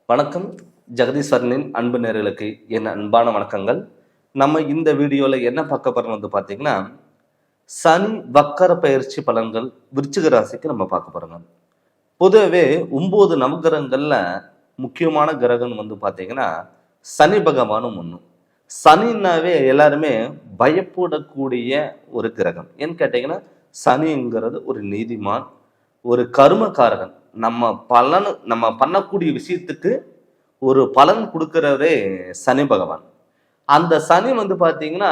வணக்கம். ஜெகதீஸ்வரனின் அன்பு நேயர்களுக்கு என் அன்பான வணக்கங்கள். நம்ம இந்த வீடியோவில் என்ன பார்க்க போறோம் பார்த்தீங்கன்னா, சனி வக்கர பயிற்சி பலன்கள் விருச்சிக ராசிக்கு நம்ம பார்க்க போறோங்க. பொதுவாகவே 9 நவகிரகங்களில் முக்கியமான கிரகம் பார்த்தீங்கன்னா சனி பகவானும் ஒன்று. சனின்னாவே எல்லாருமே பயப்படக்கூடிய ஒரு கிரகம். ஏன்னு கேட்டிங்கன்னா, சனிங்கிறது ஒரு நீதிமான், ஒரு கர்மகாரகன். நம்ம பண்ணக்கூடிய விஷயத்துக்கு ஒரு பலன் கொடுக்கிறவரே சனி பகவான். அந்த சனி பார்த்தீங்கன்னா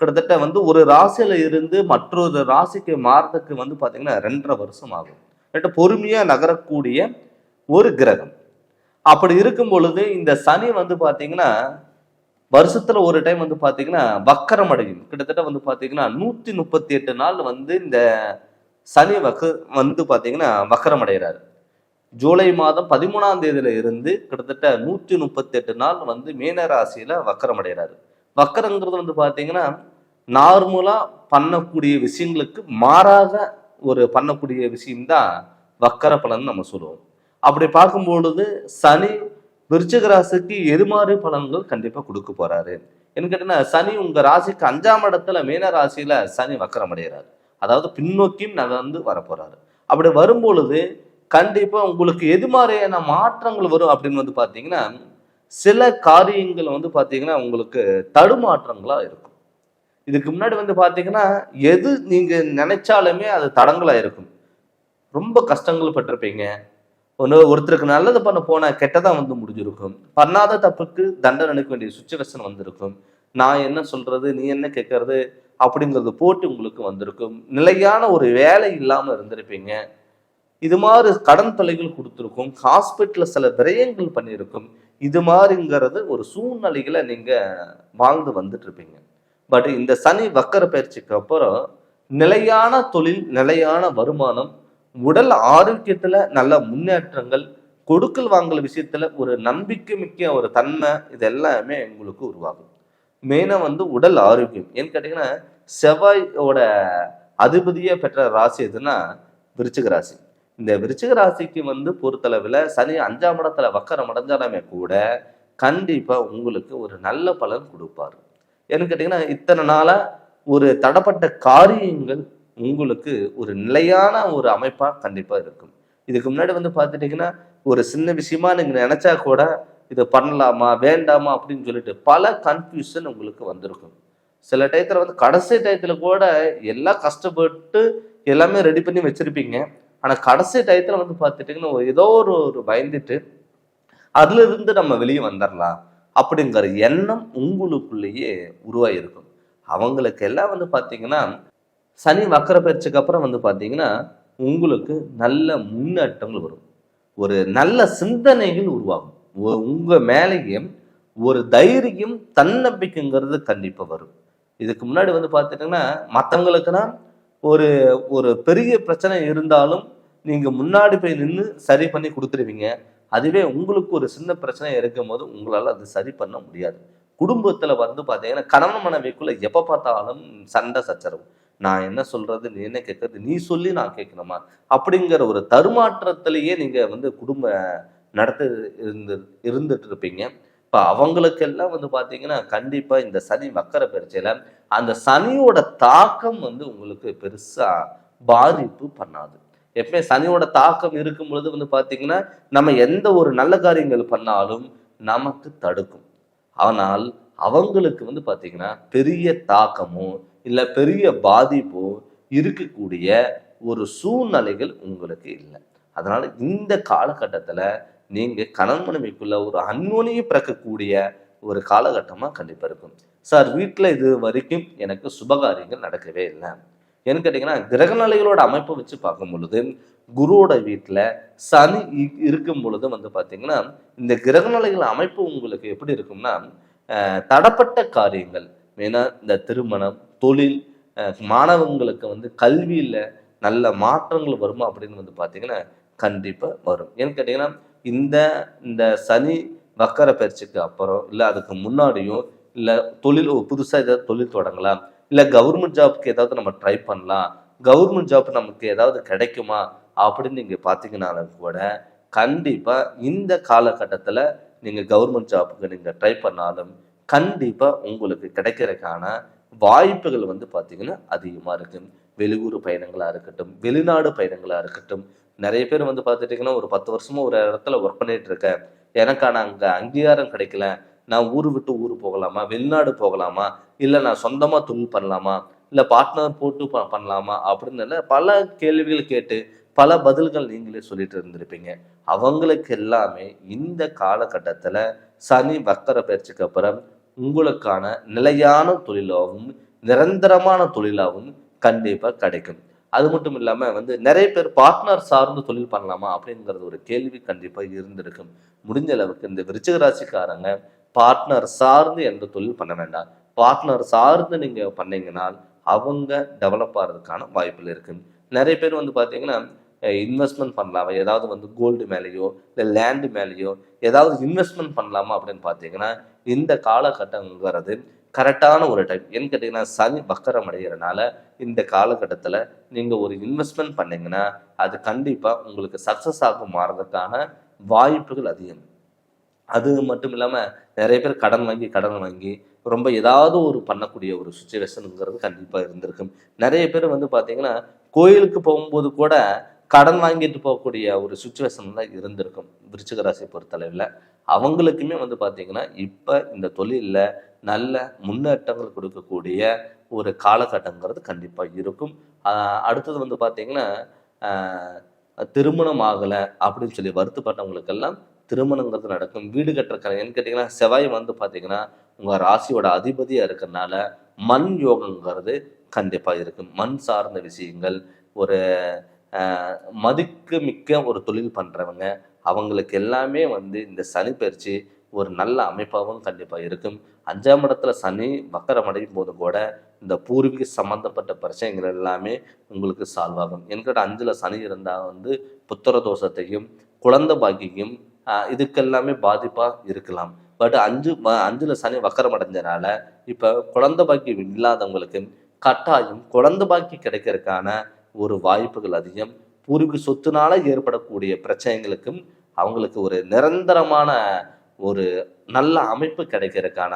கிட்டத்தட்ட ஒரு ராசியில இருந்து மற்றொரு ராசிக்கு மாறதுக்கு பார்த்தீங்கன்னா 2.5 வருஷம் ஆகும். பொறுமையா நகரக்கூடிய ஒரு கிரகம். அப்படி இருக்கும் பொழுது இந்த சனி பார்த்தீங்கன்னா வருஷத்துல ஒரு டைம் பார்த்தீங்கன்னா வக்கரம் அடையும். கிட்டத்தட்ட பார்த்தீங்கன்னா 138 நாள் இந்த சனி பார்த்தீங்கன்னா வக்கரம் அடைகிறாரு. ஜூலை மாதம் 13ஆம் தேதியில இருந்து கிட்டத்தட்ட 138 நாள் மீன ராசியில வக்கரம் அடைகிறாரு. வக்கரங்கிறது பார்த்தீங்கன்னா நார்மலா பண்ணக்கூடிய விஷயங்களுக்கு மாறாக ஒரு பண்ணக்கூடிய விஷயம்தான் வக்கர பலன் நம்ம சொல்லுவோம். அப்படி பார்க்கும் பொழுது சனி விருச்சிக ராசிக்கு எதிர்மாறு பலன்கள் கண்டிப்பா கொடுக்க போறாரு. என்ன கேட்டீங்கன்னா, சனி உங்க ராசிக்கு 5ஆம் இடத்துல மீன ராசியில சனி வக்கரம் அடைகிறாரு. அதாவது பின்னோக்கியும் நகர்ந்து வரப்போறாரு. அப்படி வரும்பொழுது கண்டிப்பா உங்களுக்கு எது மாதிரியான மாற்றங்கள் வரும் அப்படின்னு பாத்தீங்கன்னா, சில காரியங்கள் பாத்தீங்கன்னா உங்களுக்கு தடுமாற்றங்களா இருக்கும். இதுக்கு முன்னாடி பாத்தீங்கன்னா எது நீங்க நினைச்சாலுமே அது தடங்களா இருக்கும். ரொம்ப கஷ்டங்கள் பட்டிருப்பீங்க. ஒருத்தருக்கு நல்லது பண்ண போனா கெட்டதா முடிஞ்சிருக்கும். பண்ணாத தப்புக்கு தண்டனை அளிக்க வேண்டிய சுச்சுவேஷன் வந்திருக்கும். நான் என்ன சொல்றது, நீ என்ன கேட்கறது அப்படிங்கிறது போட்டு உங்களுக்கு வந்திருக்கும். நிலையான ஒரு வேலை இல்லாம இருந்திருப்பீங்க. இது மாதிரி கடன் தொல்லைகள் கொடுத்துருக்கும். ஹாஸ்பிட்டல்ல சில விரயங்கள் பண்ணியிருக்கும். இது மாதிரிங்கிறது ஒரு சூழ்நிலைகளை நீங்க வாழ்ந்து வந்துட்டு இருப்பீங்க. பட் இந்த சனி வக்கர பயிற்சிக்கு அப்புறம் நிலையான தொழில், நிலையான வருமானம், உடல் ஆரோக்கியத்துல நல்ல முன்னேற்றங்கள், கொடுக்கல் வாங்கல் விஷயத்துல ஒரு நம்பிக்கை மிக்க ஒரு தன்மை, இது எல்லாமே உங்களுக்கு உருவாகும். மெயினா உடல் ஆரோக்கியம். ஏன்னு கேட்டீங்கன்னா, செவ்வாயோட அதிபதியா பெற்ற ராசி எதுன்னா விருச்சிக ராசி. இந்த விருச்சிக ராசிக்கு பொறுத்தளவுல சனி 5ஆம் இடத்துல வக்கரம் அடைஞ்சாலுமே கூட கண்டிப்பா உங்களுக்கு ஒரு நல்ல பலன் கொடுப்பாரு. ஏன்னு கேட்டீங்கன்னா, இத்தனை நாளா ஒரு தடப்பட்ட காரியங்கள் உங்களுக்கு ஒரு நிலையான ஒரு அமைப்பா கண்டிப்பா இருக்கும். இதுக்கு முன்னாடி பார்த்துட்டீங்கன்னா, ஒரு சின்ன விஷயமா நீங்க நினைச்சா கூட இதை பண்ணலாமா வேண்டாமா அப்படின்னு சொல்லிட்டு பல கன்ஃபியூஷன் உங்களுக்கு வந்திருக்கும். சில டயத்துல கடைசி டயத்துல கூட எல்லாம் கஷ்டப்பட்டு எல்லாமே ரெடி பண்ணி வச்சிருப்பீங்க. ஆனா கடைசி டயத்துல பார்த்துட்டீங்கன்னா ஏதோ ஒரு பயந்துட்டு அதுல இருந்து நம்ம வெளியே வந்துடலாம் அப்படிங்கிற எண்ணம் உங்களுக்குள்ளேயே உருவாயிருக்கும். அவங்களுக்கு எல்லாம் பார்த்தீங்கன்னா சனி வக்கர பயிற்சிக்கு அப்புறம் பார்த்தீங்கன்னா உங்களுக்கு நல்ல முன்னேற்றங்கள் வரும். ஒரு நல்ல சிந்தனைகள் உருவாகும். உங்க மேலேயே ஒரு தைரியம், தன்னம்பிக்கைங்கிறது கண்டிப்பா வரும். இதுக்கு முன்னாடி பார்த்துட்டீங்கன்னா மற்றவங்களுக்குன்னா ஒரு ஒரு பெரிய பிரச்சனை இருந்தாலும் நீங்க முன்னாடி போய் நின்று சரி பண்ணி கொடுத்துருவீங்க. அதுவே உங்களுக்கு ஒரு சின்ன பிரச்சனை இருக்கும் போது உங்களால அது சரி பண்ண முடியாது. குடும்பத்துல பார்த்தீங்கன்னா கணவன் மனைவிக்குள்ள எப்ப பார்த்தாலும் சண்டை சச்சரவு. நான் என்ன சொல்றது, நீ என்ன கேட்கறது, நீ சொல்லி நான் கேட்கணுமா அப்படிங்கிற ஒரு தருமாற்றத்திலேயே நீங்க குடும்ப நடத்த இருந்துட்டு இருப்பீங்க. இப்ப அவங்களுக்கெல்லாம் பார்த்தீங்கன்னா கண்டிப்பா இந்த சனி வக்கர பயிற்சியில அந்த சனியோட தாக்கம் உங்களுக்கு பெருசா பாதிப்பு பண்ணாது. எப்பவுமே சனியோட தாக்கம் இருக்கும் பொழுது பார்த்தீங்கன்னா நம்ம எந்த ஒரு நல்ல காரியங்கள் பண்ணாலும் நமக்கு தடுக்கும். ஆனால் அவங்களுக்கு பார்த்தீங்கன்னா பெரிய தாக்கமோ இல்லை பெரிய பாதிப்போ இருக்கக்கூடிய ஒரு சூழ்நிலைகள் உங்களுக்கு இல்லை. அதனால இந்த காலகட்டத்தில் நீங்க கணவன் மனைவிக்குள்ள ஒரு அந்யோன்யம் பிறக்கக்கூடிய ஒரு காலகட்டமா கண்டிப்பா இருக்கும். சார், வீட்டில் இது வரைக்கும் எனக்கு சுபகாரியங்கள் நடக்கவே இல்லை. ஏன்னு கேட்டீங்கன்னா, கிரகநிலைகளோட அமைப்பை வச்சு பார்க்கும் பொழுது குருவோட வீட்டில் சனி இருக்கும் பொழுது பார்த்தீங்கன்னா இந்த கிரகநிலைகள் அமைப்பு உங்களுக்கு எப்படி இருக்கும்னா, தடப்பட்ட காரியங்கள் மெயினா இந்த திருமணம், தொழில், மாணவங்களுக்கு கல்வியில நல்ல மாற்றங்கள் வருமா அப்படின்னு பார்த்தீங்கன்னா கண்டிப்பா வரும். ஏன்னு கேட்டீங்கன்னா, இந்த சனி வக்கர பயிற்சிக்கு அப்புறம் இல்லை அதுக்கு முன்னாடியும் இல்லை தொழில் புதுசாக ஏதாவது தொழில் தொடங்கலாம், இல்லை கவர்மெண்ட் ஜாப்க்கு ஏதாவது நம்ம ட்ரை பண்ணலாம், கவர்மெண்ட் ஜாப் நமக்கு ஏதாவது கிடைக்குமா அப்படின்னு நீங்க பார்த்தீங்கன்னாலும் கூட கண்டிப்பாக இந்த காலகட்டத்தில் நீங்கள் கவர்மெண்ட் ஜாப்புக்கு நீங்கள் ட்ரை பண்ணாலும் கண்டிப்பாக உங்களுக்கு கிடைக்கிறதுக்கான வாய்ப்புகள் வந்து பார்த்தீங்கன்னா அதிகமாக இருக்கும். வெளியூர் பயணங்களாக இருக்கட்டும், வெளிநாடு பயணங்களாக இருக்கட்டும். நிறைய பேர் வந்து பார்த்துட்டிங்கன்னா ஒரு 10 வருஷமாக ஒரு இடத்துல ஒர்க் பண்ணிட்டு இருக்கேன், எனக்கான அங்கே அங்கீகாரம் கிடைக்கல, நான் ஊர் விட்டு ஊர் போகலாமா, வெளிநாடு போகலாமா, இல்லை நான் சொந்தமாக தொழில் பண்ணலாமா, இல்லை பார்ட்னர் போட்டு பண்ணலாமா அப்படின்னு பல கேள்விகள் கேட்டு பல பதில்கள் நீங்களே சொல்லிட்டு இருந்திருப்பீங்க. அவங்களுக்கு எல்லாமே இந்த காலகட்டத்தில் சனி வக்கர பயிற்சிக்கு அப்புறம் உங்களுக்கான நிலையான தொழிலாகவும் நிரந்தரமான தொழிலாகவும் கண்டிப்பாக கிடைக்கும். அது மட்டும் இல்லாமல் வந்து நிறைய பேர் பார்ட்னர் சார்ந்து தொழில் பண்ணலாமா அப்படிங்கிறது ஒரு கேள்வி கண்டிப்பாக இருந்திருக்கும். முடிஞ்ச அளவுக்கு இந்த விருச்சிக ராசிக்காரங்க பார்ட்னர் சார்ந்து எந்த தொழில் பண்ண வேண்டாம். பார்ட்னர் சார்ந்து நீங்கள் பண்ணீங்கன்னா அவங்க டெவலப் ஆகிறதுக்கான வாய்ப்புகள் இருக்கு. நிறைய பேர் வந்து பார்த்தீங்கன்னா இன்வெஸ்ட்மெண்ட் பண்ணலாமா, ஏதாவது வந்து கோல்டு மேலேயோ இல்லை லேண்டு மேலேயோ ஏதாவது இன்வெஸ்ட்மெண்ட் பண்ணலாமா அப்படின்னு பார்த்தீங்கன்னா இந்த காலகட்டங்கிறது கரெக்டான ஒரு டைம். ஏன்னு கேட்டிங்கன்னா சனி வக்கரம் அடைகிறனால இந்த காலகட்டத்தில் நீங்கள் ஒரு இன்வெஸ்ட்மெண்ட் பண்ணீங்கன்னா அது கண்டிப்பாக உங்களுக்கு சக்ஸஸ் ஆக மாறதுக்கான வாய்ப்புகள் அதிகம். அது மட்டும் இல்லாமல் நிறைய பேர் கடன் வாங்கி ரொம்ப ஏதாவது ஒரு பண்ணக்கூடிய ஒரு சுச்சுவேஷனுங்கிறது கண்டிப்பாக இருந்திருக்கும். நிறைய பேர் வந்து பார்த்தீங்கன்னா கோயிலுக்கு போகும்போது கூட கடன் வாங்கிட்டு போகக்கூடிய ஒரு சுச்சுவேஷன் தான் இருந்திருக்கும். விருச்சிக ராசி பொறுத்தளவில் அவங்களுக்குமே வந்து பார்த்தீங்கன்னா இப்போ இந்த தொழிலில் நல்ல முன்னேற்றங்கள் கொடுக்கக்கூடிய ஒரு காலகட்டங்கிறது கண்டிப்பாக இருக்கும். அடுத்தது வந்து பார்த்தீங்கன்னா திருமணம் ஆகலை அப்படின்னு சொல்லி வருத்தப்பட்டவங்களுக்கெல்லாம் திருமணங்கிறது நடக்கும். வீடு கட்டுறக்காரங்கன்னு கேட்டிங்கன்னா செவ்வாய் வந்து பார்த்தீங்கன்னா உங்கள் ராசியோட அதிபதியாக இருக்கிறதுனால மண் யோகங்கிறது கண்டிப்பாக இருக்கும். மண் சார்ந்த விஷயங்கள் ஒரு மதிக்கு மிக்க ஒரு தொழில் பண்ணுறவங்க அவங்களுக்கு எல்லாமே வந்து இந்த சனி பயிற்சி ஒரு நல்ல அமைப்பாகவும் கண்டிப்பாக இருக்கும். 5ஆம் இடத்துல சனி வக்கரம் அடையும் போது கூட இந்த பூர்வீக சம்மந்தப்பட்ட பிரச்சனைகள் எல்லாமே உங்களுக்கு சால்வ் ஆகும். என்கிட்ட 5ல் சனி இருந்தால் வந்து புத்திர தோஷத்தையும் குழந்தை பாக்கியும் இதுக்கெல்லாமே பாதிப்பாக இருக்கலாம். பட் 5ல் சனி வக்கரம் அடைஞ்சனால இப்போ குழந்தை பாக்கியம் இல்லாதவங்களுக்கு கட்டாயம் குழந்தை பாக்கி கிடைக்கிறதுக்கான ஒரு வாய்ப்புகள் அதிகம். பூர்வீக சொத்துனால ஏற்படக்கூடிய பிரச்சனைகளுக்கும் அவங்களுக்கு ஒரு நிரந்தரமான ஒரு நல்ல அமைப்பு கிடைக்கிறதுக்கான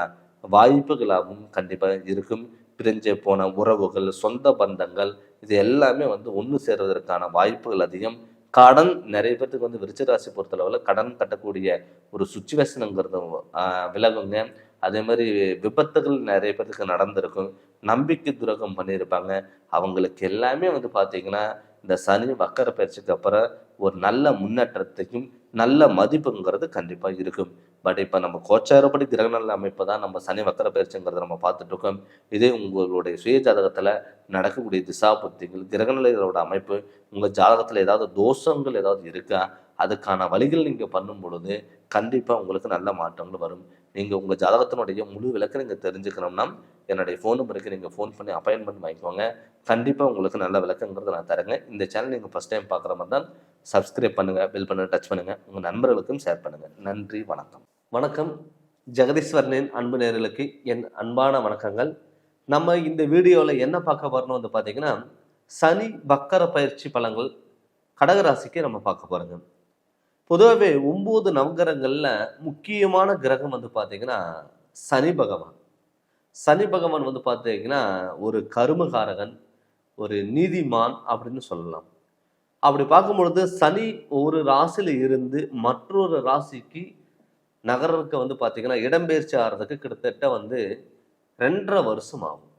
வாய்ப்புகளாகவும் கண்டிப்பாக இருக்கும். பிரிஞ்சு போன உறவுகள், சொந்த பந்தங்கள் இது எல்லாமே வந்து ஒன்று சேர்வதற்கான வாய்ப்புகள் அதிகம். கடன் நிறைய பேர்த்துக்கு வந்து விருச்சிக ராசி பொறுத்தளவில் கடன் கட்டக்கூடிய ஒரு சுச்சுவேஷனுங்கிறது விலகுங்க. அதே மாதிரி விபத்துகள் நிறைய பேருக்கு நடந்திருக்கும். நம்பிக்கை துரோகம் பண்ணியிருப்பாங்க. அவங்களுக்கு எல்லாமே வந்து பார்த்தீங்கன்னா இந்த சனி வக்கர பயிற்சிக்கு அப்புறம் ஒரு நல்ல முன்னேற்றத்தையும் நல்ல மதிப்புங்கிறது கண்டிப்பாக இருக்கும். பட் இப்போ நம்ம கோச்சாரப்படி கிரகநல அமைப்பு தான் நம்ம சனி வக்கர பயிற்சிங்கிறத நம்ம பார்த்துட்டு இருக்கோம். இதே உங்களுடைய சுய ஜாதகத்தில் நடக்கக்கூடிய திசா புத்திகள் கிரகநிலைகளோட அமைப்பு உங்கள் ஜாதகத்தில் ஏதாவது தோஷங்கள் ஏதாவது இருக்கா, அதுக்கான வழிகள் நீங்கள் பண்ணும் பொழுது கண்டிப்பாக உங்களுக்கு நல்ல மாற்றங்கள் வரும். நீங்கள் உங்கள் ஜாதகத்தினுடைய முழு விளக்கம் நீங்கள் தெரிஞ்சுக்கணும்னா என்னுடைய ஃபோன் நம்பருக்கு நீங்கள் ஃபோன் பண்ணி அப்பாயின்மெண்ட் வாங்கிக்கோங்க. கண்டிப்பாக உங்களுக்கு நல்ல விளக்கங்கிறத நான் தரேங்க. இந்த சேனல் நீங்கள் ஃபஸ்ட் டைம் பார்க்குற மாதிரி தான் சப்ஸ்கிரைப் பண்ணுங்கள், பெல் பண்ண டச் பண்ணுங்கள், உங்கள் நண்பர்களுக்கும் ஷேர் பண்ணுங்கள். நன்றி, வணக்கம். வணக்கம் ஜெகதீஸ்வரனின் அன்பு நேயர்களுக்கு என் அன்பான வணக்கங்கள். நம்ம இந்த வீடியோவில் என்ன பார்க்க போகிறோம்னு வந்து பார்த்தீங்கன்னா சனி வக்கர பயிற்சி பலன்கள் கடகராசிக்கு நம்ம பார்க்க போகிறோங்க. பொதுவாகவே 9 நவகிரகங்களில் முக்கியமான கிரகம் வந்து பார்த்தீங்கன்னா சனி பகவான். சனி பகவான் வந்து பார்த்தீங்கன்னா ஒரு கருமகாரகன், ஒரு நீதிமான் அப்படின்னு சொல்லலாம். அப்படி பார்க்கும்பொழுது சனி ஒரு ராசியில் இருந்து மற்றொரு ராசிக்கு நகரத்துக்கு வந்து பார்த்தீங்கன்னா இடம்பெயர்ச்சி ஆகிறதுக்கு கிட்டத்தட்ட வந்து 2.5 வருஷம் ஆகும்.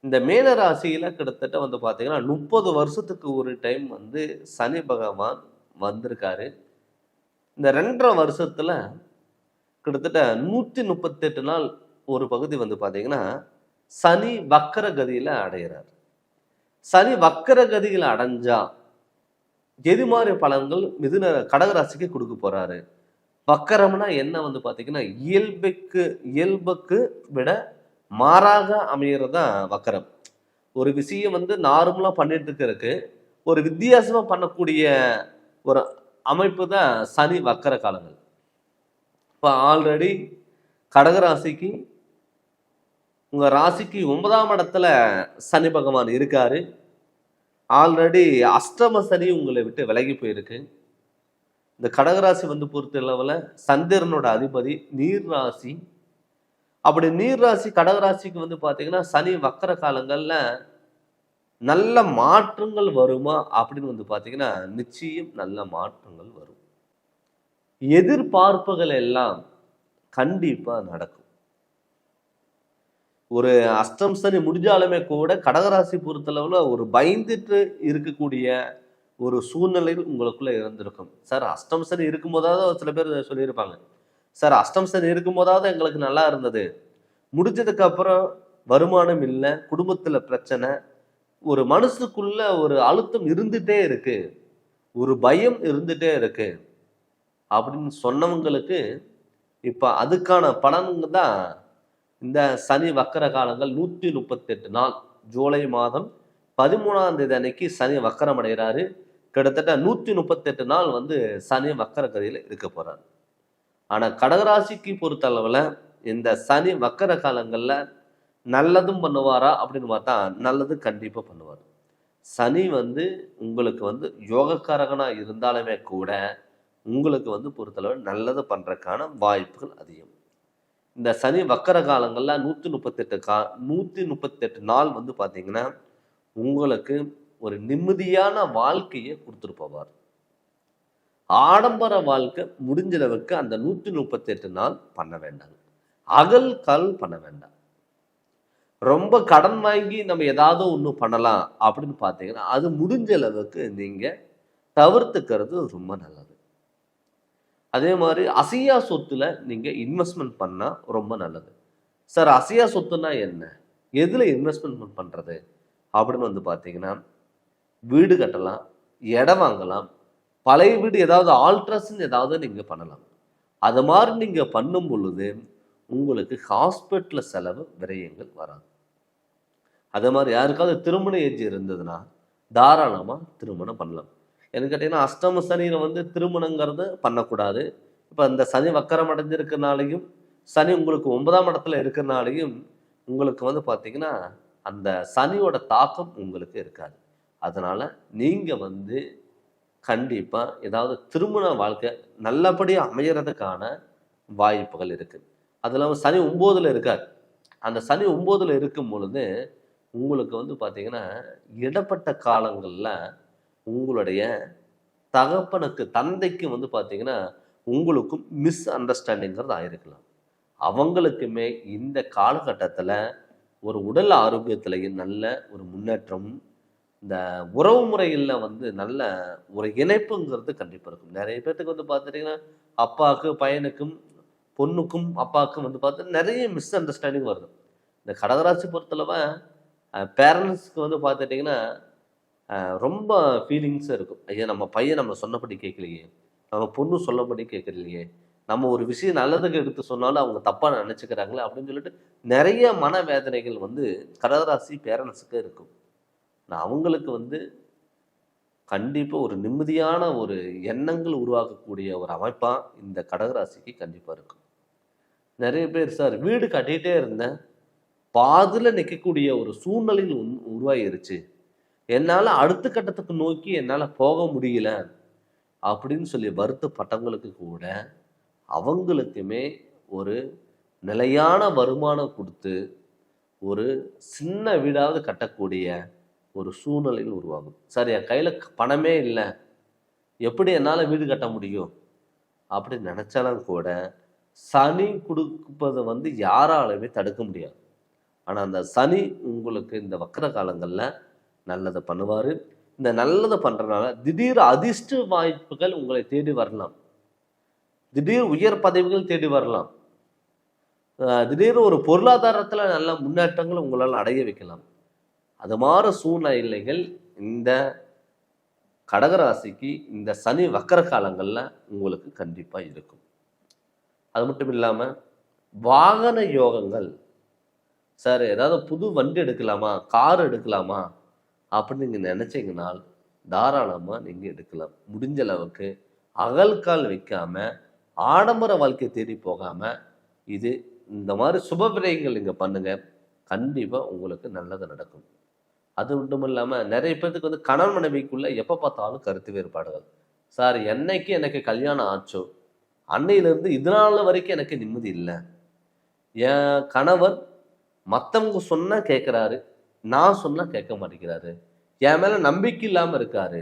இந்த மேல ராசியில் கிட்டத்தட்ட வந்து பார்த்தீங்கன்னா 30 வருஷத்துக்கு ஒரு டைம் வந்து சனி பகவான் வந்திருக்காரு. இந்த 2.5 வருஷத்துல கிட்டத்தட்ட 138 நாள் ஒரு பகுதி வந்து பார்த்தீங்கன்னா சனி வக்கர கதியில் அடைகிறார். சனி வக்கர கதியில் அடைஞ்சா எது மாதிரி பலன்கள் மிதுன கடகராசிக்கு கொடுக்க போறாரு? வக்கரம்னா என்ன வந்து பார்த்தீங்கன்னா இயல்புக்கு விட மாறாக அமைகிறது தான் வக்கரம். ஒரு விஷயம் வந்து நார்மலாக பண்ணிட்டு இருக்கு, ஒரு வித்தியாசமாக பண்ணக்கூடிய ஒரு அமைப்பு தான் சனி வக்கர காலங்கள். இப்போ ஆல்ரெடி கடகராசிக்கு உங்கள் ராசிக்கு 9ஆம் இடத்துல சனி பகவான் இருக்காரு. ஆல்ரெடி அஷ்டம சனி உங்களை விட்டு விலகி போயிருக்கு. இந்த கடகராசி வந்து பொறுத்த அளவில் சந்திரனோட அதிபதி நீர் ராசி. அப்படி நீர் ராசி கடகராசிக்கு வந்து பார்த்தீங்கன்னா சனி வக்கர காலங்களில் நல்ல மாற்றங்கள் வருமா அப்படின்னு வந்து பார்த்தீங்கன்னா நிச்சயம் நல்ல மாற்றங்கள் வரும். எதிர்பார்ப்புகள் எல்லாம் கண்டிப்பா நடக்கும். ஒரு அஷ்டம் சனி முடிஞ்சாலுமே கூட கடகராசி பொறுத்தளவுல ஒரு பயந்துட்டு இருக்கக்கூடிய ஒரு சூழ்நிலையில் உங்களுக்குள்ள இருந்திருக்கும். சார் அஷ்டம் சனி இருக்கும்போதாவது சில பேர் சொல்லியிருப்பாங்க, சார் அஷ்டம் சனி இருக்கும்போதாவது எங்களுக்கு நல்லா இருந்தது, முடிஞ்சதுக்கு அப்புறம் வருமானம் இல்லை, குடும்பத்துல பிரச்சனை, ஒரு மனசுக்குள்ள ஒரு அழுத்தம் இருந்துட்டே இருக்கு, ஒரு பயம் இருந்துட்டே இருக்கு அப்படின்னு சொன்னவங்களுக்கு இப்ப அதுக்கான பலனுங்க தான் இந்த சனி வக்கர காலங்கள். 138 நாள் ஜூலை மாதம் 13ஆம் தேதி அன்னைக்கு சனி வக்கரம் அடைகிறாரு. கிட்டத்தட்ட 138 நாள் வந்து சனி வக்கர கதியில இருக்க போறாரு. ஆனா கடகராசிக்கு பொறுத்த அளவுல இந்த சனி வக்கர காலங்கள்ல நல்லதும் பண்ணுவாரா அப்படின்னு பார்த்தா நல்லது கண்டிப்பா பண்ணுவார். சனி வந்து உங்களுக்கு வந்து யோகக்காரகனா இருந்தாலுமே கூட உங்களுக்கு வந்து பொறுத்தளவு நல்லது பண்றதுக்கான வாய்ப்புகள் அதிகம். இந்த சனி வக்கர காலங்கள்ல 138 நாள் வந்து பார்த்தீங்கன்னா உங்களுக்கு ஒரு நிம்மதியான வாழ்க்கையை கொடுத்துட்டு போவார். ஆடம்பர வாழ்க்கை முடிஞ்ச அளவுக்கு அந்த 138 நாள் பண்ண வேண்டாம். அகல் கால் பண்ண வேண்டாம். ரொம்ப கடன் வாங்கி நம்ம ஏதாவது ஒன்று பண்ணலாம் அப்படின்னு பார்த்தீங்கன்னா அது முடிஞ்ச அளவுக்கு நீங்க தவிர்த்துக்கிறது ரொம்ப நல்லது. அதே மாதிரி அசையா சொத்துல நீங்க இன்வெஸ்ட்மெண்ட் பண்ணா ரொம்ப நல்லது. சார் அசையா சொத்துனா என்ன, எதுல இன்வெஸ்ட்மெண்ட் பண்றது அப்படின்னு வந்து பார்த்தீங்கன்னா வீடு கட்டலாம், இடம் வாங்கலாம், பழைய வீடு ஏதாவது ஆல்ட்ரேஷன் ஏதாவது நீங்க பண்ணலாம். அது மாதிரி நீங்க பண்ணும் பொழுது உங்களுக்கு ஹாஸ்பிட்டல் செலவு விரயங்கள் வராது. அதே மாதிரி யாருக்காவது திருமண ஏஜ் இருந்ததுன்னா தாராளமா திருமணம் பண்ணலாம். எனக்கு கேட்டீங்கன்னா அஷ்டம சனியில வந்து திருமணங்கிறது பண்ணக்கூடாது. இப்போ இந்த சனி வக்கரம் அடைஞ்சிருக்கிறனாலையும் சனி உங்களுக்கு 9ஆம் இடத்துல இருக்கிறனாலையும் உங்களுக்கு வந்து பார்த்தீங்கன்னா அந்த சனியோட தாக்கம் உங்களுக்கு இருக்காது. அதனால நீங்க வந்து கண்டிப்பா ஏதாவது திருமண வாழ்க்கை நல்லபடியா அமையறதுக்கான வாய்ப்புகள் இருக்கு. அது இல்லாமல் சனி 9ல இருக்கார். அந்த சனி 9ல இருக்கும் பொழுது உங்களுக்கு வந்து பார்த்தீங்கன்னா இடப்பட்ட காலங்கள்ல உங்களுடைய தகப்பனுக்கு தந்தைக்கு வந்து பார்த்தீங்கன்னா உங்களுக்கும் மிஸ் அண்டர்ஸ்டாண்டிங்கிறது ஆயிருக்கலாம். அவங்களுக்குமே இந்த காலகட்டத்தில் ஒரு உடல் ஆரோக்கியத்திலையும் நல்ல ஒரு முன்னேற்றம், இந்த உறவு முறைகளில் வந்து நல்ல ஒரு இணைப்புங்கிறது கண்டிப்பாக இருக்கும். நிறைய பேர்த்துக்கு வந்து பார்த்துட்டிங்கன்னா அப்பாவுக்கு பையனுக்கும் பொண்ணுக்கும் அப்பாவுக்கும் வந்து பார்த்து நிறைய மிஸ் அண்டர்ஸ்டாண்டிங் வருது. இந்த கடகராசி பொறுத்தளவு பேரண்ட்ஸ்க்கு வந்து பார்த்துட்டிங்கன்னா ரொம்ப ஃபீலிங்ஸாக இருக்கும். ஐயா நம்ம பையன் நம்ம சொன்னபடி கேட்கலையே, நம்ம பொண்ணு சொல்லபடி கேட்கலையே, நம்ம ஒரு விஷயம் நல்லதுக்கு எடுத்து சொன்னாலும் அவங்க தப்பாக நினச்சிக்கிறாங்களே அப்படின்னு சொல்லிட்டு நிறைய மனவேதனைகள் வந்து கடகராசி பேரண்ட்ஸுக்கு இருக்கும். நான் அவங்களுக்கு வந்து கண்டிப்பாக ஒரு நிம்மதியான ஒரு எண்ணங்கள் உருவாக்கக்கூடிய ஒரு அமைப்பாக இந்த கடகராசிக்கு கண்டிப்பாக இருக்கும். நிறைய பேர் சார் வீடு கட்டிகிட்டே இருந்தேன், பாதியில் நிற்கக்கூடிய ஒரு சூழ்நிலையில் உருவாகிருச்சு, என்னால் அடுத்த கட்டத்துக்கு நோக்கி என்னால் போக முடியல அப்படின்னு சொல்லி வருத்தப்பட்டவங்களுக்கு கூட அவங்களுக்குமே ஒரு நிலையான வருமானம் கொடுத்து ஒரு சின்ன வீடாவது கட்டக்கூடிய ஒரு சூழ்நிலையில் உருவாகும். சார் என் கையில் பணமே இல்லை, எப்படி என்னால் வீடு கட்ட முடியும் அப்படின்னு நினச்சாலும் கூட சனி கொடுப்பதை வந்து யாராலுமே தடுக்க முடியாது. ஆனால் அந்த சனி உங்களுக்கு இந்த வக்கர காலங்களில் நல்லதை பண்ணுவார். இந்த நல்லதை பண்ணுறதுனால திடீர் அதிர்ஷ்ட வாய்ப்புகள் உங்களை தேடி வரலாம், திடீர் உயர் பதவிகள் தேடி வரலாம், திடீர் ஒரு பொருளாதாரத்தில் நல்ல முன்னேற்றங்கள் உங்களால் அடைய வைக்கலாம். அது மாதிரி சூழ்நிலைகள் இந்த கடகராசிக்கு இந்த சனி வக்கர காலங்களில் உங்களுக்கு கண்டிப்பாக இருக்கும். அது மட்டும் இல்லாமல் வாகன யோகங்கள், சார் ஏதாவது புது வண்டி எடுக்கலாமா, கார் எடுக்கலாமா அப்படின்னு நீங்கள் நினச்சிங்கனால் தாராளமாக நீங்கள் எடுக்கலாம். முடிஞ்ச அளவுக்கு அகல்கால் வைக்காமல் ஆடம்பர வாழ்க்கை தேடி போகாமல் இது இந்த மாதிரி சுப விரயங்கள் நீங்கள் பண்ணுங்கள், கண்டிப்பாக உங்களுக்கு நல்லது நடக்கும். அது மட்டும் இல்லாமல் நிறைய பேருக்கு வந்து கணவன் மனைவிக்குள்ளே எப்போ பார்த்தாலும் கருத்து வேறுபாடுகள். சார் என்னைக்கு எனக்கு கல்யாணம் ஆச்சோ அன்னையிலிருந்து இதனால வரைக்கும் எனக்கு நிம்மதி இல்லை. என் கணவர் மற்றவங்க சொன்னா கேட்குறாரு, நான் சொன்னா கேட்க மாட்டேங்கிறாரு. என் மேல நம்பிக்கை இல்லாம இருக்காரு.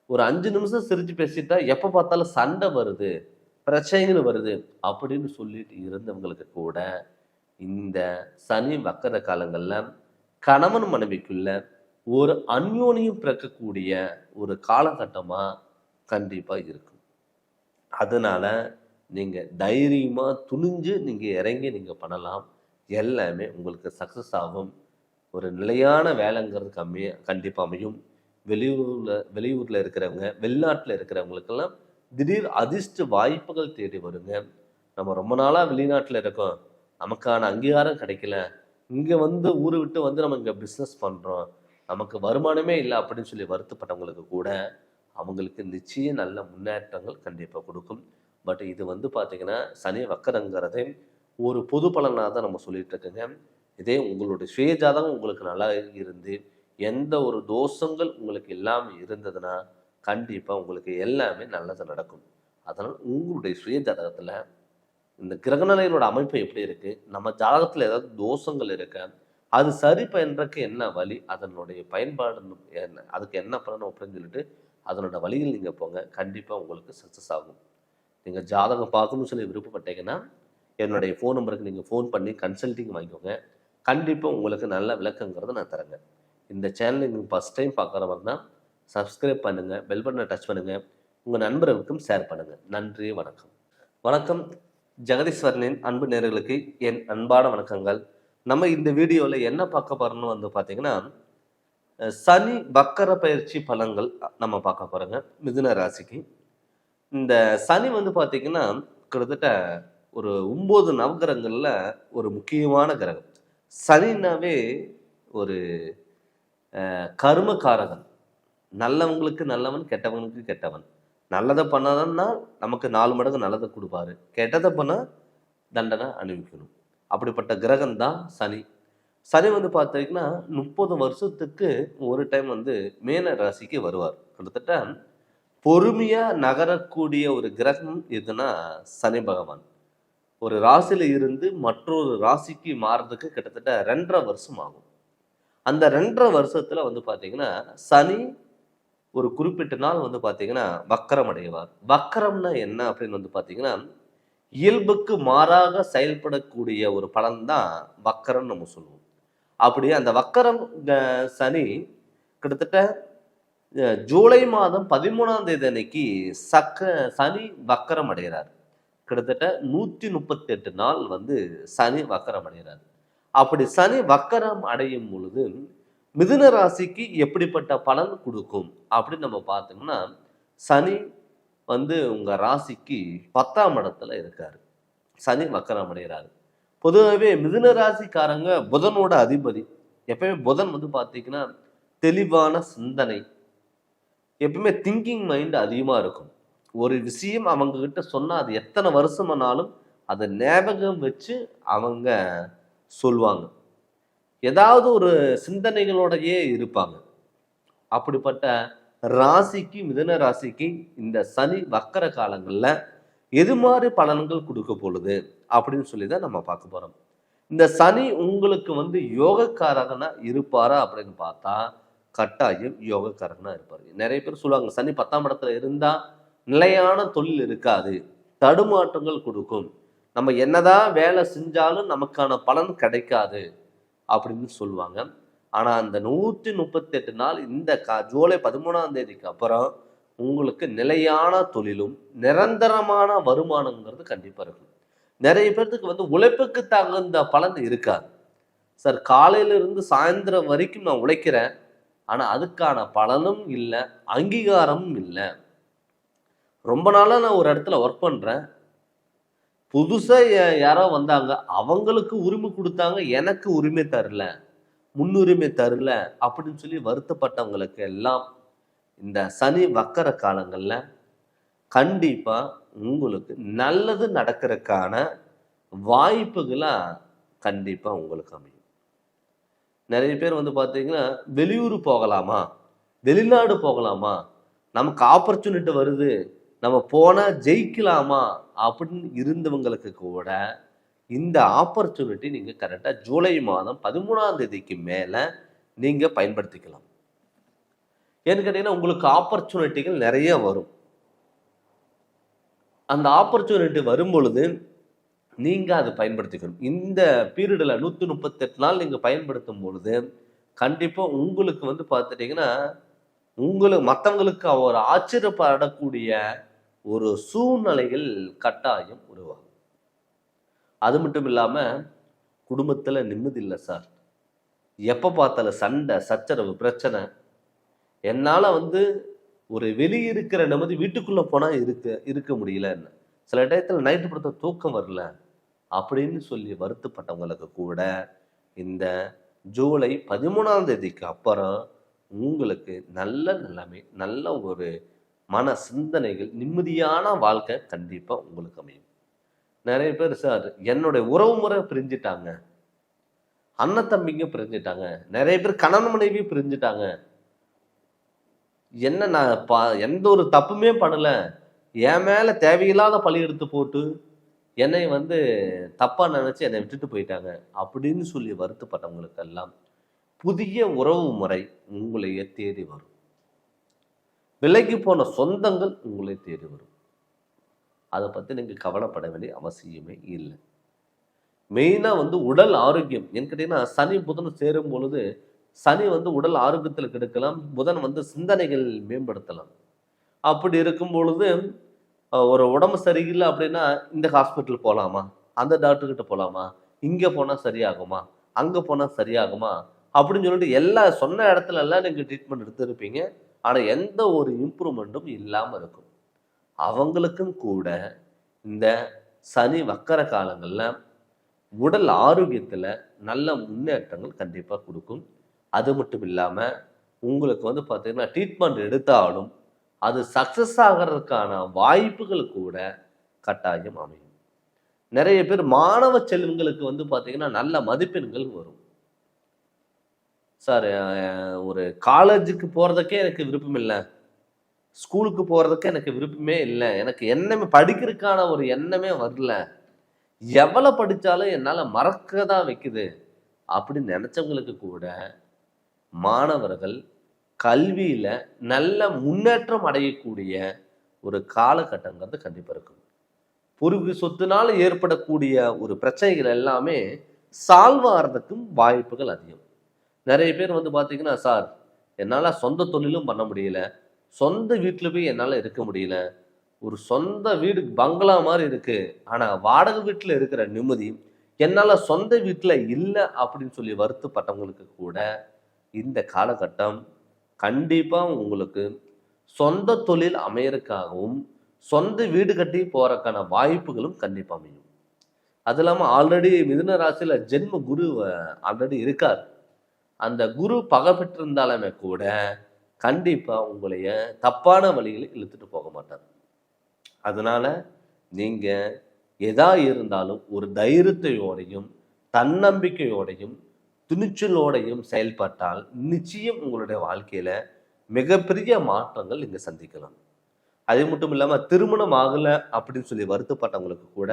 ஒரு 5 நிமிஷம் சிரிச்சு பேசிட்டா எப்ப பார்த்தாலும் சண்டை வருது, பிரச்சனைகள் வருது அப்படின்னு சொல்லிட்டு இருந்தவங்களுக்கு கூட இந்த சனி வக்கர காலங்கள்ல கணவன் மனைவிக்குள்ள ஒரு அந்யோன்யம் பிறக்கக்கூடிய ஒரு காலகட்டமா கண்டிப்பா இருக்கும். அதனால நீங்க தைரியமா துணிஞ்சு நீங்க இறங்கி நீங்க பண்ணலாம். எல்லாமே உங்களுக்கு சக்சஸ் ஆகும். ஒரு நிலையான வேலைங்கிறது கண்டிப்பா அமையும். வெளியூர்ல இருக்கிறவங்க, வெளிநாட்டுல இருக்கிறவங்களுக்கெல்லாம் திடீர் அதிர்ஷ்ட வாய்ப்புகள் தேடி வருங்க. நம்ம ரொம்ப நாளா வெளிநாட்டுல இருக்கோம். நமக்கான அங்கீகாரம் கிடைக்கல. இங்க வந்து ஊரை விட்டு வந்து நம்ம இங்க பிசினஸ் பண்றோம். நமக்கு வருமானமே இல்ல அப்படின்னு சொல்லி வருத்தப்பட்டவங்களுக்கு கூட, அவங்களுக்கு நிச்சயம் நல்ல முன்னேற்றங்கள் கண்டிப்பா கொடுக்கும். பட் இது வந்து பார்த்தீங்கன்னா, சனி வக்கரங்கிறதே ஒரு பொது பலனா தான் நம்ம சொல்லிட்டு இருக்கோங்க. இதே உங்களுடைய சுய ஜாதகம் உங்களுக்கு நல்லா இருந்து, எந்த ஒரு தோஷங்கள் உங்களுக்கு இல்லாம இருந்ததுன்னா, கண்டிப்பா உங்களுக்கு எல்லாமே நல்லது நடக்கும். அதனால் உங்களுடைய சுய ஜாதகத்துல இந்த கிரகநிலைகளோட அமைப்பு எப்படி இருக்கு? நம்ம ஜாதகத்துல ஏதாவது தோஷங்கள் இருக்கா? அது சரி பண்றதுக்கு என்ன வழி? அதனுடைய பயன்பாடு என்ன? அதுக்கு என்ன பண்ணணும் அப்படின்னு சொல்லிட்டு, அதனோட வழியில் நீங்க போங்க. கண்டிப்பா உங்களுக்கு சக்சஸ் ஆகும். நீங்க ஜாதகம் பார்க்கணும்னு சொல்லி விருப்பப்பட்டீங்கன்னா, என்னுடைய ஃபோன் நம்பருக்கு நீங்க ஃபோன் பண்ணி கன்சல்டிங் வாங்கிக்கோங்க. கண்டிப்பா உங்களுக்கு நல்ல விளக்கங்கிறத நான் தரேங்க. இந்த சேனலை நீங்க ஃபர்ஸ்ட் டைம் பார்க்குறவங்க தான் சப்ஸ்கிரைப் பண்ணுங்க, பெல் பட்டனை டச் பண்ணுங்க, உங்க நண்பர்களுக்கும் ஷேர் பண்ணுங்க. நன்றி, வணக்கம். வணக்கம். ஜெகதீஸ்வரனின் அன்பு நேயர்களுக்கு என் அன்பான வணக்கங்கள். நம்ம இந்த வீடியோல என்ன பார்க்க போறோம்னு வந்து பார்த்தீங்கன்னா, சனி வக்கர பயிற்சி பலன்கள் நம்ம பார்க்க போறோங்க. மிதுன ராசிக்கு. இந்த சனி வந்து பார்த்தீங்கன்னா, கிட்டத்தட்ட ஒரு 9 நவகிரகங்கள்ல ஒரு முக்கியமான கிரகம். சனினாவே ஒரு கர்மகாரகன். நல்லவங்களுக்கு நல்லவன், கெட்டவனுக்கு கெட்டவன். நல்லதை பண்ணாதன்னா நமக்கு 4 மடங்கு நல்லதை கொடுப்பாரு. கெட்டதை பண்ணா தண்டனை அனுபவிக்கணும். அப்படிப்பட்ட கிரகம் தான் சனி. சனி வந்து பார்த்தீங்கன்னா 30 வருஷத்துக்கு ஒரு டைம் வந்து மேன ராசிக்கு வருவார். கிட்டத்தட்ட பொறுமையா நகரக்கூடிய ஒரு கிரகம் எதுனா சனி பகவான். ஒரு ராசியில இருந்து மற்றொரு ராசிக்கு மாறுறதுக்கு கிட்டத்தட்ட 2.5 வருஷம் ஆகும். அந்த 2.5 வருஷத்துல வந்து பார்த்தீங்கன்னா சனி ஒரு குறிப்பிட்ட நாள் வந்து பார்த்தீங்கன்னா வக்கரம் அடைவார். வக்கரம்னா என்ன அப்படின்னு வந்து பார்த்தீங்கன்னா, இயல்புக்கு மாறாக செயல்படக்கூடிய ஒரு பலன் தான் வக்கரம்னு நம்ம சொல்லுவோம். அப்படி அந்த வக்கரம் சனி கிட்டத்தட்ட ஜூலை மாதம் 13ஆம் தேதி அன்னைக்கு சனி வக்கரம் அடைகிறார். கிட்டத்தட்ட 138 நாள் வந்து சனி வக்கரம் அடைகிறார். அப்படி சனி வக்கரம் அடையும் பொழுது மிதுன ராசிக்கு எப்படிப்பட்ட பலன் கொடுக்கும் அப்படின்னு நம்ம பார்த்தோம்னா, சனி வந்து உங்க ராசிக்கு 10ஆம் இடத்துல இருக்காரு. சனி வக்கரம் அடைகிறாரு. பொதுவாகவே மிதுன ராசிக்காரங்க புதனோட அதிபதி. எப்பயுமே புதன் வந்து பார்த்தீங்கன்னா தெளிவான சிந்தனை, எப்பவுமே திங்கிங் மைண்ட் அதிகமா இருக்கும். ஒரு விஷயம் அவங்க கிட்ட சொன்னா அது எத்தனை வருஷமானாலும் அதை ஞாபகம் வச்சு அவங்க சொல்லுவாங்க. ஏதாவது ஒரு சிந்தனைகளோடையே இருப்பாங்க. அப்படிப்பட்ட ராசிக்கு, மிதுன ராசிக்கு இந்த சனி வக்கர காலங்கள்ல எது மாதிரி பலன்கள் கொடுக்க பொழுது அப்படின்னு சொல்லி தான் நம்ம பார்க்க போறோம். இந்த சனி உங்களுக்கு வந்து யோகக்காரகனா இருப்பாரா அப்படின்னு பார்த்தா கட்டாயம் யோகக்காரகனா இருப்பாரு. நிறைய பேர் சொல்லுவாங்க சனி 10ஆம் இடத்துல இருந்தா நிலையான தொழில் இருக்காது, தடுமாற்றங்கள் கொடுக்கும், நம்ம என்னதான் வேலை செஞ்சாலும் நமக்கான பலன் கிடைக்காது அப்படின்னு சொல்லுவாங்க. ஆனா அந்த 138 நாள் இந்த ஜூலை 13ஆம் தேதிக்கு அப்புறம் உங்களுக்கு நிலையான தொழிலும் நிரந்தரமான வருமானங்கிறது கண்டிப்பா இருக்கும். நிறைய பேர்த்துக்கு வந்து உழைப்புக்கு தகுந்த பலன் இருக்காது. சார் காலையில இருந்து சாயந்தரம் வரைக்கும் நான் உழைக்கிறேன், ஆனா அதுக்கான பலனும் இல்லை, அங்கீகாரமும் இல்லை. ரொம்ப நாளா நான் ஒரு இடத்துல ஒர்க் பண்றேன், புதுசா யாரோ வந்தாங்க, அவங்களுக்கு உரிமை கொடுத்தாங்க, எனக்கு உரிமை தரல, முன்னுரிமை தரல அப்படின்னு சொல்லி வருத்தப்பட்டவங்களுக்கு எல்லாம் இந்த சனி வக்கர காலங்கள்ல கண்டிப்பா உங்களுக்கு நல்லது நடக்கிறதுக்கான வாய்ப்புகளா கண்டிப்பா உங்களுக்கு அமையும். நிறைய பேர் வந்து பார்த்தீங்கன்னா வெளியூர் போகலாமா, வெளிநாடு போகலாமா, நமக்கு ஆப்பர்ச்சுனிட்டி வருது, நம்ம போனால் ஜெயிக்கலாமா அப்படின்னு இருந்தவங்களுக்கு கூட இந்த ஆப்பர்ச்சுனிட்டி நீங்கள் கரெக்டாக ஜூலை மாதம் 13ஆம் தேதிக்கு மேலே நீங்கள் பயன்படுத்திக்கலாம். ஏன்னு கேட்டீங்கன்னா உங்களுக்கு ஆப்பர்ச்சுனிட்டிகள் நிறைய வரும். அந்த ஆப்பர்ச்சுனிட்டி வரும் பொழுது நீங்கள் அதை பயன்படுத்திக்கணும். இந்த பீரியடில் 138 நாள் நீங்கள் பயன்படுத்தும் பொழுது கண்டிப்பாக உங்களுக்கு வந்து பார்த்துட்டிங்கன்னா உங்களுக்கு மற்றவங்களுக்கு ஒரு ஆச்சரியப்படக்கூடிய ஒரு சூழ்நிலைகள் கட்டாயம் உருவாகும். அது மட்டும் இல்லாமல் குடும்பத்தில் நிம்மதி இல்லை சார், எப்போ பார்த்தாலும் சண்டை சச்சரவு பிரச்சனை, என்னால் வந்து ஒரு வெளியே இருக்கிற நிம்மதி வீட்டுக்குள்ளே போனால் இருக்க முடியலன்னு, சில டயத்தில் நைட்டு படுத்த தூக்கம் வரல அப்படின்னு சொல்லி வருத்தப்பட்டவங்களுக்கு கூட இந்த ஜூலை 13ஆம் தேதிக்கு அப்புறம் உங்களுக்கு நல்ல நிலைமை, நல்ல ஒரு மன சிந்தனைகள், நிம்மதியான வாழ்க்கை கண்டிப்பாக உங்களுக்கு அமையும். நிறைய பேர் சார் என்னுடைய உறவு முறை பிரிஞ்சுட்டாங்க, அண்ணன் தம்பிங்க பிரிஞ்சுட்டாங்க, நிறைய பேர் கணவன் மனைவி பிரிஞ்சுட்டாங்க, என்ன நான் எந்த ஒரு தப்புமே பண்ணலை, என் மேலே தேவையில்லாத பழி எடுத்து போட்டு என்னை வந்து தப்பாக நினச்சி என்னை விட்டுட்டு போயிட்டாங்க அப்படின்னு சொல்லி வருத்தப்பட்டவங்களுக்கெல்லாம் புதிய உறவு முறை உங்களையே தேடி வரும். விலைக்கு போன சொந்தங்கள் உங்களை தேடி வரும். அதை பற்றி நீங்கள் கவலைப்பட வேண்டிய அவசியமே இல்லை. மெயினாக வந்து உடல் ஆரோக்கியம் ஏன்னு கேட்டிங்கன்னா சனி புதன் சேரும் பொழுது சனி வந்து உடல் ஆரோக்கியத்தில் கெடுக்கலாம், புதன் வந்து சிந்தனைகள் மேம்படுத்தலாம். அப்படி இருக்கும் பொழுது ஒரு உடம்பு சரியில்லை அப்படின்னா இந்த ஹாஸ்பிட்டல் போகலாமா, அந்த டாக்டர்கிட்ட போகலாமா, இங்கே போனால் சரியாகுமா, அங்கே போனால் சரியாகுமா அப்படின்னு சொல்லிட்டு எல்லா சொன்ன இடத்துல எல்லாம் நீங்கள் ட்ரீட்மெண்ட் எடுத்துருப்பீங்க. ஆனால் எந்த ஒரு இம்ப்ரூவ்மெண்ட்டும் இல்லாமல் இருக்கும். அவங்களுக்கும் கூட இந்த சனி வக்கர காலங்களில் உடல் ஆரோக்கியத்தில் நல்ல முன்னேற்றங்கள் கண்டிப்பாக கொடுக்கும். அது மட்டும் இல்லாமல் உங்களுக்கு வந்து பார்த்தீங்கன்னா ட்ரீட்மெண்ட் எடுத்தாலும் அது சக்ஸஸ் ஆகிறதுக்கான வாய்ப்புகள் கூட கட்டாயம் அமையும். நிறைய பேர் மாணவ செல்வங்களுக்கு வந்து பார்த்தீங்கன்னா நல்ல மதிப்பெண்கள் வரும். சார் ஒரு காலேஜுக்கு போகிறதுக்கே எனக்கு விருப்பம் இல்லை, ஸ்கூலுக்கு போகிறதுக்கு எனக்கு விருப்பமே இல்லை, எனக்கு எண்ணமே படிக்கிறதுக்கான ஒரு எண்ணமே வரல, எவ்வளோ படித்தாலும் என்னால் மறக்க தான் வைக்குது அப்படின்னு நினச்சவங்களுக்கு கூட மாணவர்கள் கல்வியில் நல்ல முன்னேற்றம் அடையக்கூடிய ஒரு காலகட்டங்கிறது கண்டிப்பாக இருக்கும். பூர்வீக சொத்துனால ஏற்படக்கூடிய ஒரு பிரச்சனைகள் எல்லாமே சால்வ் ஆகிறதுக்கும் வாய்ப்புகள் அதிகம். நிறைய பேர் வந்து பார்த்தீங்கன்னா சார் என்னால் சொந்த தொழிலும் பண்ண முடியல, சொந்த வீட்டில் போய் என்னால் இருக்க முடியல, ஒரு சொந்த வீடு பங்களா மாதிரி இருக்குது ஆனால் வாடகை வீட்டில் இருக்கிற நிம்மதி என்னால் சொந்த வீட்டில் இல்லை அப்படின்னு சொல்லி வருத்தப்பட்டவங்களுக்கு கூட இந்த காலகட்டம் கண்டிப்பாக உங்களுக்கு சொந்த தொழில் அமையறதுக்காகவும் சொந்த வீடு கட்டி போகிறதுக்கான வாய்ப்புகளும் கண்டிப்பாக அமையும். அது இல்லாமல் ஆல்ரெடி மிதுன ராசியில் ஜென்ம குரு ஆல்ரெடி இருக்கார். அந்த குரு பகை பெற்றிருந்தாலுமே கூட கண்டிப்பாக உங்களைய தப்பான வழிகளில் இழுத்துட்டு போக மாட்டார். அதனால நீங்கள் எதா இருந்தாலும் ஒரு தைரியத்தையோடையும் தன்னம்பிக்கையோடையும் துணிச்சலோடையும் செயல்பட்டால் நிச்சயம் உங்களுடைய வாழ்க்கையில் மிகப்பெரிய மாற்றங்கள் நீங்கள் சந்திக்கலாம். அது மட்டும் இல்லாமல் திருமணம் ஆகலை அப்படின்னு சொல்லி வருத்தப்பட்டவங்களுக்கு கூட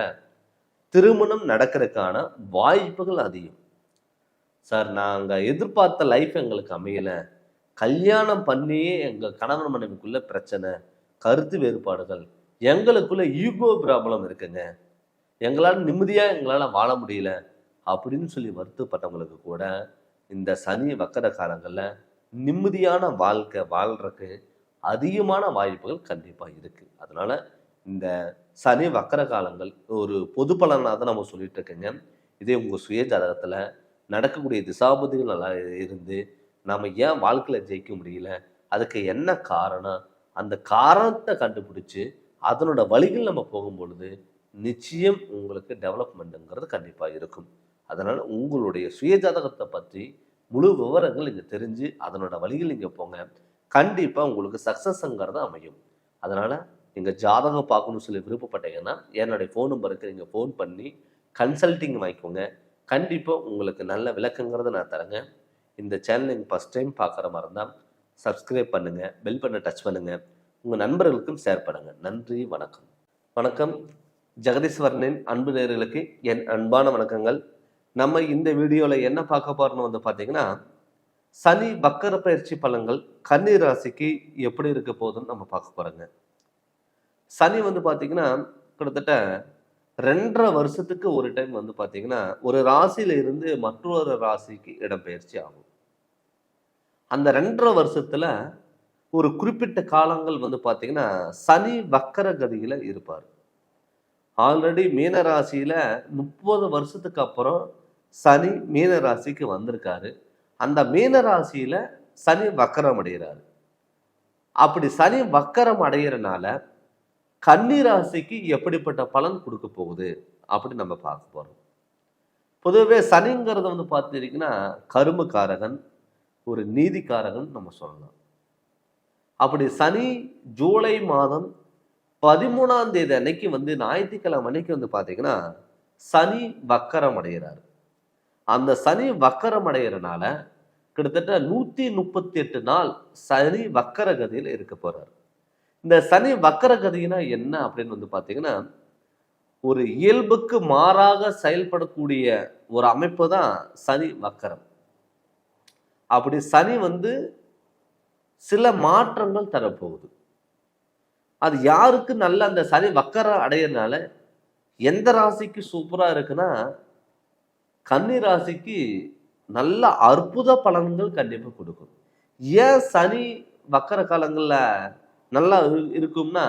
திருமணம் நடக்கிறதுக்கான வாய்ப்புகள் அதிகம். சார் நாங்கள் எதிர்பார்த்த லைஃப் எங்களுக்கு அமையலை, கல்யாணம் பண்ணியே எங்கள் கணவன் மனைவிக்குள்ள பிரச்சனை, கருத்து வேறுபாடுகள், எங்களுக்குள்ள ஈகோ ப்ராப்ளம் இருக்குங்க, எங்களால் நிம்மதியாக எங்களால் வாழ முடியல அப்படின்னு சொல்லி வருத்தப்பட்டவங்களுக்கு கூட இந்த சனி வக்கர காலங்களில் நிம்மதியான வாழ்க்கை வாழ்கிறதுக்கு அதிகமான வாய்ப்புகள் கண்டிப்பாக இருக்குது. அதனால் இந்த சனி வக்கர காலங்கள் ஒரு பொது பலனாக தான் நம்ம சொல்லிட்டு இருக்கேங்க. இதே உங்கள் சுய ஜாதகத்தில் நடக்கக்கூடிய திசாபதிகள் நல்லா இருந்து நம்ம ஏன் வாழ்க்கையில் ஜெயிக்க முடியல, அதுக்கு என்ன காரணம், அந்த காரணத்தை கண்டுபிடிச்சி அதனோட வழிகள் நம்ம போகும்பொழுது நிச்சயம் உங்களுக்கு டெவலப்மெண்ட்டுங்கிறது கண்டிப்பாக இருக்கும். அதனால் உங்களுடைய சுய ஜாதகத்தை பற்றி முழு விவரங்கள் இங்கே தெரிஞ்சு அதனோட வழிகள் நீங்கள் போங்க, கண்டிப்பாக உங்களுக்கு சக்ஸஸ்ங்கிறது அமையும். அதனால் நீங்கள் ஜாதகம் பார்க்கணும்னு சொல்லி விருப்பப்பட்டீங்கன்னா என்னுடைய ஃபோன் நம்பருக்கு நீங்கள் ஃபோன் பண்ணி கன்சல்ட்டிங் வாங்கிக்கோங்க. கண்டிப்பாக உங்களுக்கு நல்ல விளக்கங்கிறத நான் தரேங்க. இந்த சேனல் நீங்கள் ஃபஸ்ட் டைம் பார்க்குற மாதிரி இருந்தால் சப்ஸ்கிரைப் பண்ணுங்கள், பெல் பண்ண டச் பண்ணுங்கள். உங்கள் நண்பர்களுக்கும் ஷேர் பண்ணுங்க. நன்றி, வணக்கம். வணக்கம். ஜெகதீஸ்வரனின் அன்பு நேயர்களுக்கு என் அன்பான வணக்கங்கள். நம்ம இந்த வீடியோவில் என்ன பார்க்க போறோம்னு வந்து பார்த்தீங்கன்னா, சனி வக்கர பயிற்சி பலன்கள் கன்னி ராசிக்கு எப்படி இருக்க போகுதுன்னு நம்ம பார்க்க போறோங்க. சனி வந்து பார்த்தீங்கன்னா கிட்டத்தட்ட 2.5 வருஷத்துக்கு ஒரு டைம் வந்து பார்த்தீங்கன்னா ஒரு ராசியில இருந்து மற்றொரு ராசிக்கு இடம்பெயர்ச்சி ஆகும். அந்த 2.5 வருஷத்துல ஒரு குறிப்பிட்ட காலங்கள் வந்து பார்த்தீங்கன்னா சனி வக்கர கதியில இருப்பார். ஆல்ரெடி மீன ராசியில 30 வருஷத்துக்கு அப்புறம் சனி மீன ராசிக்கு வந்திருக்காரு. அந்த மீன ராசியில சனி வக்கரம் அடைகிறாரு. அப்படி சனி வக்கரம் அடைகிறனால கன்னி ராசிக்கு எப்படிப்பட்ட பலன் கொடுக்க போகுது அப்படி நம்ம பார்க்க போறோம். பொதுவே சனிங்கிறது வந்து பார்த்தீங்கன்னா கருமக்காரகன், ஒரு நீதிக்காரகன் நம்ம சொல்லலாம். அப்படி சனி ஜூலை மாதம் 13ஆம் தேதி அன்னைக்கு வந்து ஞாயிற்றுக்கிழமை அன்னைக்கு வந்து பார்த்தீங்கன்னா சனி வக்கரம் அடைகிறார். அந்த சனி வக்கரம் அடைகிறனால கிட்டத்தட்ட 138 நாள் சனி வக்கர கதியில் இருக்க போறார். இந்த சனி வக்கர கதினா என்ன அப்படின்னு வந்து பார்த்தீங்கன்னா ஒரு இயல்புக்கு மாறாக செயல்படக்கூடிய ஒரு அமைப்பு தான் சனி வக்கரம். அப்படி சனி வந்து சில மாற்றங்கள் தரப்போகுது. அது யாருக்கு நல்ல அந்த சனி வக்கரம் அடையிறதுனால எந்த ராசிக்கு சூப்பரா இருக்குன்னா கன்னி ராசிக்கு நல்ல அற்புத பலன்கள் கண்டிப்பா கொடுக்கும். ஏன் சனி வக்கர காலங்கள்ல நல்லா இருக்கும்னா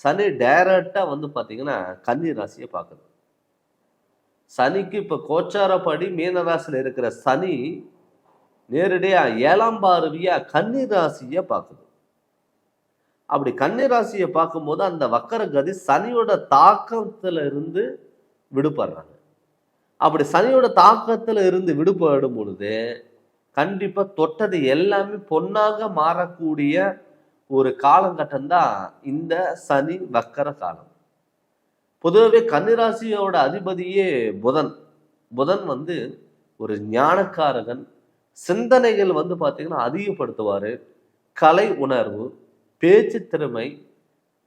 சனி டைரக்டா வந்து பார்த்தீங்கன்னா கன்னி ராசியை பார்க்குது. சனிக்கு இப்போ கோச்சாரப்படி மீன ராசியில் இருக்கிற சனி நேரடியா 7ஆம் பார்வையா கன்னி ராசியை பார்க்குது. அப்படி கன்னி ராசியை பார்க்கும்போது அந்த வக்கர கதி சனியோட தாக்கத்துல இருந்து விடுபடுறாங்க. அப்படி சனியோட தாக்கத்துல இருந்து விடுபடும் பொழுது கண்டிப்பா தொட்டது எல்லாமே பொன்னாக மாறக்கூடிய ஒரு காலகட்டம் தான் இந்த சனி வக்கர காலம். பொதுவாகவே கன்னிராசியோட அதிபதியே புதன். புதன் வந்து ஒரு ஞானக்காரகன். சிந்தனைகள் வந்து பார்த்தீங்கன்னா அதிகப்படுத்துவார். கலை உணர்வு, பேச்சு திறமை,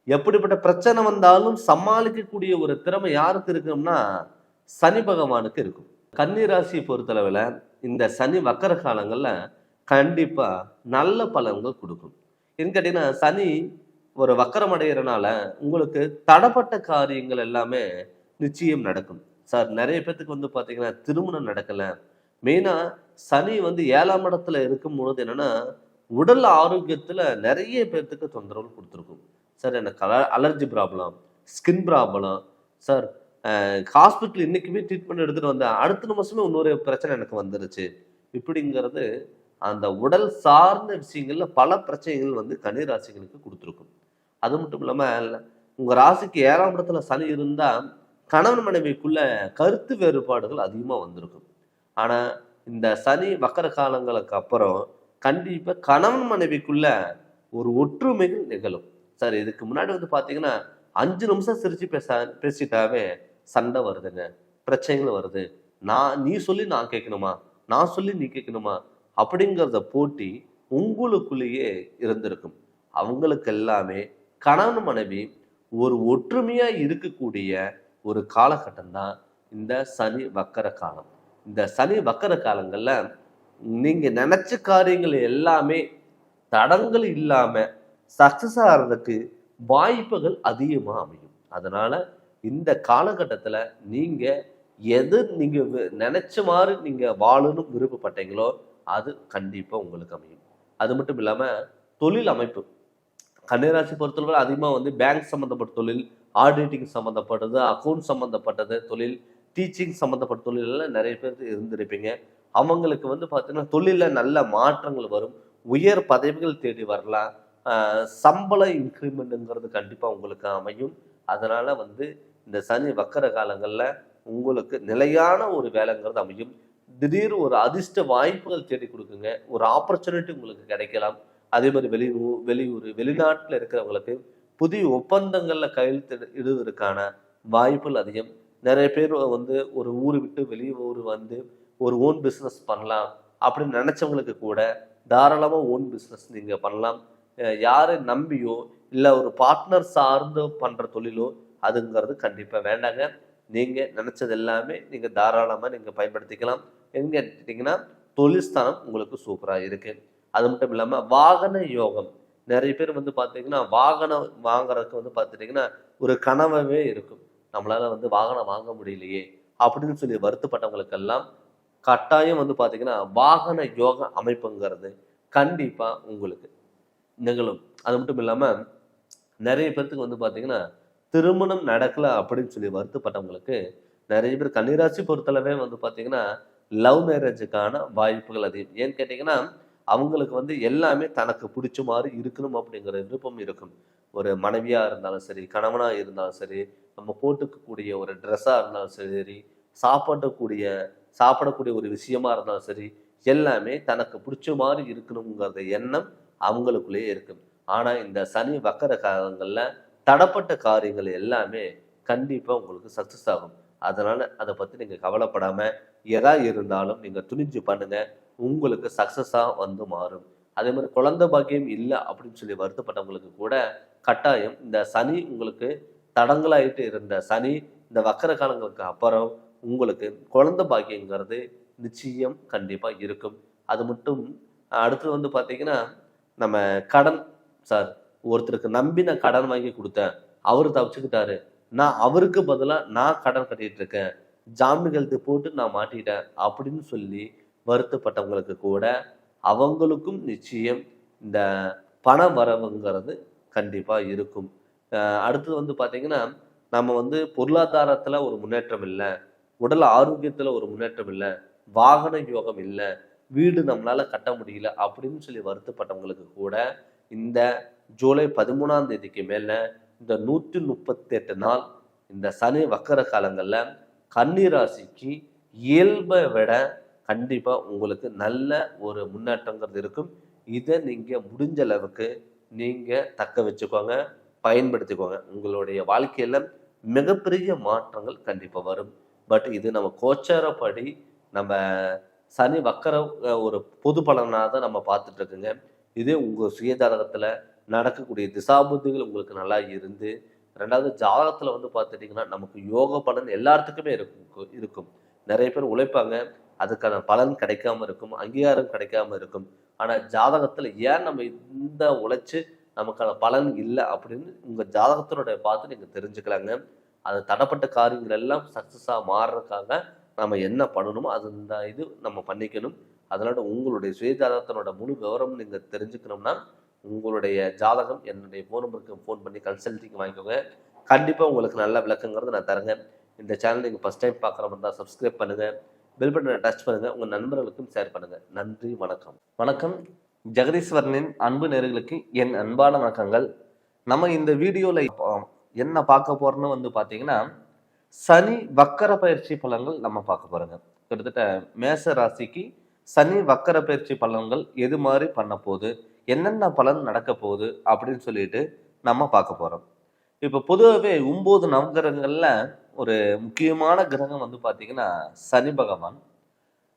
எப்படிப்பட்ட பிரச்சனை வந்தாலும் சமாளிக்கக்கூடிய ஒரு திறமை யாருக்கு இருக்கும்னா சனி பகவானுக்கு இருக்கும். கன்னி ராசியை பொறுத்தளவில் இந்த சனி வக்கர காலங்கள்ல கண்டிப்பா நல்ல பலன்கள் கொடுக்கும். ஏன்னு கேட்டீங்கன்னா சனி ஒரு வக்கரம் அடைகிறனால உங்களுக்கு தடப்பட்ட காரியங்கள் எல்லாமே நிச்சயம் நடக்கும். சார் நிறைய பேர்த்துக்கு வந்து பார்த்தீங்கன்னா திருமணம் நடக்கலை. மெயினாக சனி வந்து 7ஆம் இடத்துல இருக்கும் பொழுது என்னன்னா உடல் ஆரோக்கியத்தில் நிறைய பேர்த்துக்கு தொந்தரவு கொடுத்துருக்கும். சார் எனக்கு allergy problem, skin problem, sir hospital இன்னைக்குமே ட்ரீட்மெண்ட் எடுத்துகிட்டு வந்தேன், அடுத்த நிமிஷமே இன்னொரு பிரச்சனை எனக்கு வந்துருச்சு. இப்படிங்கிறது அந்த உடல் சார்ந்த விஷயங்கள்ல பல பிரச்சனைகள் வந்து கன்னி ராசிகளுக்கு கொடுத்துருக்கும். அது மட்டும் இல்லாமல் உங்கள் ராசிக்கு 7ஆம் இடத்துல சனி இருந்தால் கணவன் மனைவிக்குள்ள கருத்து வேறுபாடுகள் அதிகமாக வந்திருக்கும். ஆனால் இந்த சனி வக்கர காலங்களுக்கு அப்புறம் கண்டிப்பாக கணவன் மனைவிக்குள்ள ஒரு ஒற்றுமைகள் நிகழும். சார் இதுக்கு முன்னாடி வந்து பார்த்தீங்கன்னா 5 நிமிஷம் சிரிச்சு பேசிட்டாவே சண்டை வருதுங்க, பிரச்சனைகள் வருது. நீ சொல்லி நான் கேட்கணுமா, நான் சொல்லி நீ கேட்கணுமா அப்படிங்கிறத போட்டி உங்களுக்குள்ளேயே இருந்திருக்கும். அவங்களுக்கு எல்லாமே கணவன் மனைவி ஒரு ஒற்றுமையா இருக்கக்கூடிய ஒரு காலகட்டம் தான் இந்த சனி வக்கர காலம். இந்த சனி வக்கர காலங்கள்ல நீங்க நினைச்ச காரியங்கள் எல்லாமே தடங்கள் இல்லாம சக்சஸ் ஆகிறதுக்கு வாய்ப்புகள் அதிகமா அமையும். அதனால இந்த காலகட்டத்துல நீங்க எது நீங்க நினைச்ச மாதிரி நீங்க வாழணும் விருப்பப்பட்டீங்களோ அது கண்டிப்பா உங்களுக்கு அமையும். அது மட்டும் இல்லாம தொழில் அமைப்பு கன்னிராசி பொறுத்தவரை அதிகமாக வந்து பேங்க் சம்மந்தப்பட்ட தொழில், ஆடிட்டிங் சம்மந்தப்பட்டது, அக்கௌண்ட் சம்மந்தப்பட்டது தொழில், டீச்சிங் சம்மந்தப்பட்ட தொழில் எல்லாம் நிறைய பேர் இருந்திருப்பீங்க. அவங்களுக்கு வந்து பார்த்தீங்கன்னா தொழிலில் நல்ல மாற்றங்கள் வரும், உயர் பதவிகள் தேடி வரலாம், சம்பள இன்க்ரிமெண்ட்டுங்கிறது கண்டிப்பாக உங்களுக்கு அமையும். அதனால வந்து இந்த சனி வக்கர காலங்களில் உங்களுக்கு நிலையான ஒரு வேலைங்கிறது அமையும். திடீர் ஒரு அதிர்ஷ்ட வாய்ப்புகள் தேடி கொடுக்குங்க. ஒரு ஆப்பர்ச்சுனிட்டி உங்களுக்கு கிடைக்கலாம். அதே மாதிரி வெளியூர் வெளிநாட்டில் இருக்கிறவங்களுக்கு புதிய ஒப்பந்தங்களில் கையெழுத்து இடுவதற்கான வாய்ப்புகள் அதிகம். நிறைய பேர் வந்து ஒரு ஊர் விட்டு வெளியூர் வந்து ஒரு ஓன் பிஸ்னஸ் பண்ணலாம் அப்படின்னு நினச்சவங்களுக்கு கூட தாராளமாக ஓன் பிஸ்னஸ் நீங்கள் பண்ணலாம். யாரை நம்பியோ இல்லை ஒரு பார்ட்னர் சார்ந்து பண்ற தொழிலோ அதுங்கிறது கண்டிப்பா வேண்டாங்க. நீங்க நினைச்சது எல்லாமே நீங்க தாராளமா நீங்க பயன்படுத்திக்கலாம். எங்க எடுத்துட்டீங்கன்னா தொழில் ஸ்தானம் உங்களுக்கு சூப்பரா இருக்கு. அது மட்டும் இல்லாம வாகன யோகம். நிறைய பேர் வந்து பாத்தீங்கன்னா வாகனம் வாங்குறதுக்கு வந்து பாத்துட்டீங்கன்னா ஒரு கனவாவே இருக்கும். நம்மளால வந்து வாகனம் வாங்க முடியலையே அப்படின்னு சொல்லி வருத்தப்பட்டவங்களுக்கெல்லாம் கட்டாயம் வந்து பாத்தீங்கன்னா வாகன யோக அமைப்புங்கிறது கண்டிப்பா உங்களுக்கு நிகழும். அது மட்டும் இல்லாம நிறைய பேர்த்துக்கு வந்து பாத்தீங்கன்னா திருமணம் நடக்கல அப்படின்னு சொல்லி வருத்தப்பட்டவங்களுக்கு நிறைய பேர் கன்னிராசி பொறுத்தளவே வந்து பாத்தீங்கன்னா லவ் மேரேஜுக்கான வாய்ப்புகள் அதிகம். ஏன்னு கேட்டீங்கன்னா அவங்களுக்கு வந்து எல்லாமே தனக்கு பிடிச்ச மாதிரி இருக்கணும் அப்படிங்கிற விருப்பம் இருக்கும். ஒரு மனைவியா இருந்தாலும் சரி, கணவனா இருந்தாலும் சரி, நம்ம போட்டுக்கக்கூடிய ஒரு ட்ரெஸ்ஸா இருந்தாலும் சரி, சாப்பிடக்கூடிய சாப்பிடக்கூடிய ஒரு விஷயமா இருந்தாலும் சரி, எல்லாமே தனக்கு பிடிச்ச மாதிரி இருக்கணுங்கிறத எண்ணம் அவங்களுக்குள்ளேயே இருக்கும். ஆனா இந்த சனி வக்கர காலங்கள்ல தடப்பட்ட காரியங்கள் எல்லாமே கண்டிப்பா உங்களுக்கு சக்சஸ் ஆகும். அதனால அதை பத்தி நீங்க கவலைப்படாம எதா இருந்தாலும் நீங்க துணிஞ்சு பண்ணுங்க. உங்களுக்கு சக்சஸா வந்து மாறும். அதே மாதிரி குழந்தை பாக்கியம் இல்லை அப்படின்னு சொல்லி வருத்தப்பட்டவங்களுக்கு கூட கட்டாயம் இந்த சனி உங்களுக்கு தடங்கலாயிட்டு இருந்த சனி இந்த வக்கர காலங்களுக்கு அப்புறம் உங்களுக்கு குழந்தை பாக்கியங்கிறது நிச்சயம் கண்டிப்பா இருக்கும். அது மட்டும் அடுத்து வந்து பாத்தீங்கன்னா நம்ம கடன் சார் ஒருத்தருக்கு நம்பி நான் கடன் வாங்கி கொடுத்தேன். அவரு தப்பிச்சுக்கிட்டாரு. நான் அவருக்கு பதிலா நான் கடன் கட்டிட்டு இருக்கேன். ஜாமீன் கையெழுத்து போட்டு நான் மாட்டிட்டேன் அப்படின்னு சொல்லி வருத்தப்பட்டவங்களுக்கு கூட அவங்களுக்கும் நிச்சயம் இந்த பண வரவுங்கிறது கண்டிப்பா இருக்கும். அடுத்தது வந்து பாத்தீங்கன்னா நம்ம வந்து பொருளாதாரத்துல ஒரு முன்னேற்றம் இல்லை, உடல் ஆரோக்கியத்துல ஒரு முன்னேற்றம் இல்லை, வாகன யோகம் இல்லை, வீடு நம்மளால கட்ட முடியல அப்படின்னு சொல்லி வருத்தப்பட்டவங்களுக்கு கூட இந்த ஜூலை 13ஆம் தேதிக்கு மேல இந்த 138 நாள் இந்த சனி வக்கர காலங்கள்ல கன்னி ராசிக்கு இயல்பை விட கண்டிப்பா உங்களுக்கு நல்ல ஒரு முன்னேற்றங்கிறது இருக்கும். இதை நீங்க முடிஞ்ச அளவுக்கு நீங்க தக்க வச்சுக்கோங்க, பயன்படுத்திக்கோங்க. உங்களுடைய வாழ்க்கையில மிகப்பெரிய மாற்றங்கள் கண்டிப்பா வரும். பட் இது நம்ம கோச்சாரப்படி நம்ம சனி வக்கர ஒரு பொது பலனாக தான் நம்ம பார்த்துட்டு இருக்குங்க. இதே உங்க சுயஜாதகத்துல நடக்கக்கூடிய திசாபுத்திகள் உங்களுக்கு நல்லா இருந்து, ரெண்டாவது ஜாதகத்துல வந்து பார்த்துட்டீங்கன்னா நமக்கு யோக பலன் எல்லாத்துக்குமே இருக்கும். நிறைய பேர் உழைப்பாங்க, அதுக்கான பலன் கிடைக்காம இருக்கும், அங்கீகாரம் கிடைக்காம இருக்கும். ஆனா ஜாதகத்துல ஏன் நம்ம இந்த உழைச்சு நமக்கான பலன் இல்லை அப்படின்னு உங்க ஜாதகத்தினுடைய பார்த்து நீங்க தெரிஞ்சுக்கலாங்க. அது தடப்பட்ட காரியங்கள் எல்லாம் சக்சஸா மாறுறதுக்காக நம்ம என்ன பண்ணணுமோ அது இந்த இது நம்ம பண்ணிக்கணும். அதனால உங்களுடைய சுயஜாதகத்தினோட முழு விவரம் நீங்க தெரிஞ்சுக்கணும்னா உங்களுடைய ஜாதகம் என்னுடைய ஃபோன் நம்பருக்கு ஃபோன் பண்ணி கன்சல்டிங் வாங்கிக்கோங்க. கண்டிப்பாக உங்களுக்கு நல்ல விளக்கங்கிறது நான் தரேங்க. இந்த சேனல் நீங்கள் ஃபஸ்ட் டைம் பார்க்குற மாதிரி தான் சப்ஸ்கிரைப் பண்ணுங்கள், பெல் பட்டனை டச் பண்ணுங்கள், உங்கள் நண்பர்களுக்கும் ஷேர் பண்ணுங்கள். நன்றி, வணக்கம். வணக்கம். ஜெகதீஸ்வரனின் அன்பு நேயர்களுக்கு என் அன்பான வணக்கங்கள். நம்ம இந்த வீடியோவில் என்ன பார்க்க போகிறோன்னு வந்து பார்த்தீங்கன்னா சனி வக்கர பயிற்சி பலன்கள் நம்ம பார்க்க போகிறோங்க. கிட்டத்தட்ட மேச ராசிக்கு சனி வக்கர பயிற்சி பலன்கள் எது மாதிரி பண்ண போகுது, என்னென்ன பலன் நடக்க போகுது அப்படின்னு சொல்லிட்டு நம்ம பார்க்க போறோம். இப்போ பொதுவாகவே 9 நவகிரகங்கள்ல ஒரு முக்கியமான கிரகம் வந்து பார்த்தீங்கன்னா சனி பகவான்.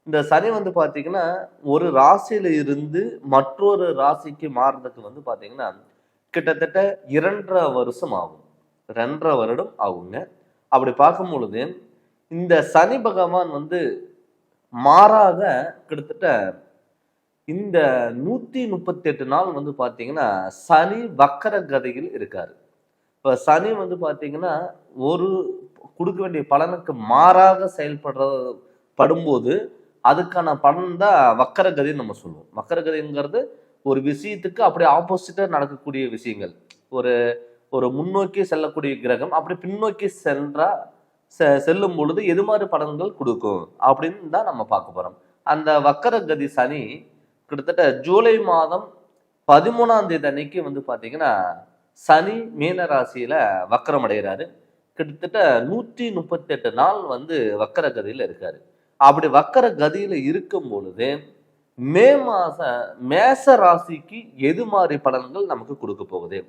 இந்த சனி வந்து பார்த்தீங்கன்னா ஒரு ராசியில இருந்து மற்றொரு ராசிக்கு மாறுறதுக்கு வந்து பார்த்தீங்கன்னா கிட்டத்தட்ட 2.5 வருஷம் ஆகும், 2.5 வருடம் ஆகுங்க. அப்படி பார்க்கும் பொழுது இந்த சனி பகவான் வந்து மாறாக கிட்டத்தட்ட இந்த 138 நாள் வந்து பார்த்தீங்கன்னா சனி வக்கர கதையில் இருக்காரு. இப்போ சனி வந்து பார்த்தீங்கன்னா ஒரு கொடுக்க வேண்டிய பலனுக்கு மாறாக படும்போது அதுக்கான பலன் தான் வக்கர கதைன்னு நம்ம சொல்லுவோம். வக்கர கதைங்கிறது ஒரு விஷயத்துக்கு அப்படியே ஆப்போசிட்டாக நடக்கக்கூடிய விஷயங்கள். ஒரு ஒரு முன்னோக்கி செல்லக்கூடிய கிரகம் அப்படி பின்னோக்கி செல்லும் பொழுது எது மாதிரி பலன்கள் கொடுக்கும் அப்படின்னு தான் நம்ம பார்க்க போறோம். அந்த வக்கர கதி சனி கிட்டத்தட்ட ஜூலை மாதம் 13ஆம் தேதி அன்னைக்கு வந்து பார்த்தீங்கன்னா சனி மீன ராசியில வக்கரம் அடைகிறாரு. கிட்டத்தட்ட 138 நாள் வந்து வக்கர கதியில இருக்காரு. அப்படி வக்கர கதியில இருக்கும் பொழுது மேச ராசிக்கு எது மாதிரி பலன்கள் நமக்கு கொடுக்க போகுது.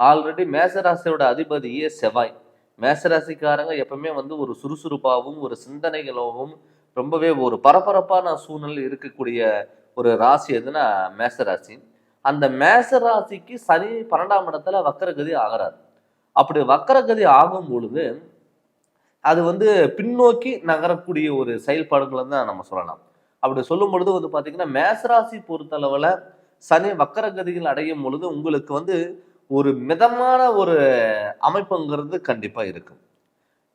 ஆல்ரெடி மேச ராசியோட அதிபதியே செவ்வாய். மேசராசிக்காரங்க எப்பவுமே வந்து ஒரு சுறுசுறுப்பாகவும் ஒரு சிந்தனைகளாகவும் ரொம்பவே ஒரு பரபரப்பான சூழ்நிலை இருக்கக்கூடிய ஒரு ராசி எதுனா மேசராசி. அந்த மேச ராசிக்கு சனி 12ஆம் இடத்துல வக்கரகதி ஆகிறார். அப்படி வக்கரகதி ஆகும் பொழுது அது வந்து பின்னோக்கி நகரக்கூடிய ஒரு செயல்பாடுகளை தான் நம்ம சொல்லலாம். அப்படி சொல்லும் பொழுது வந்து பார்த்தீங்கன்னா, மேசராசி பொறுத்தளவுல சனி வக்கரகதிகள் அடையும் பொழுது உங்களுக்கு வந்து ஒரு மிதமான ஒரு அமைப்புங்கிறது கண்டிப்பா இருக்கும்.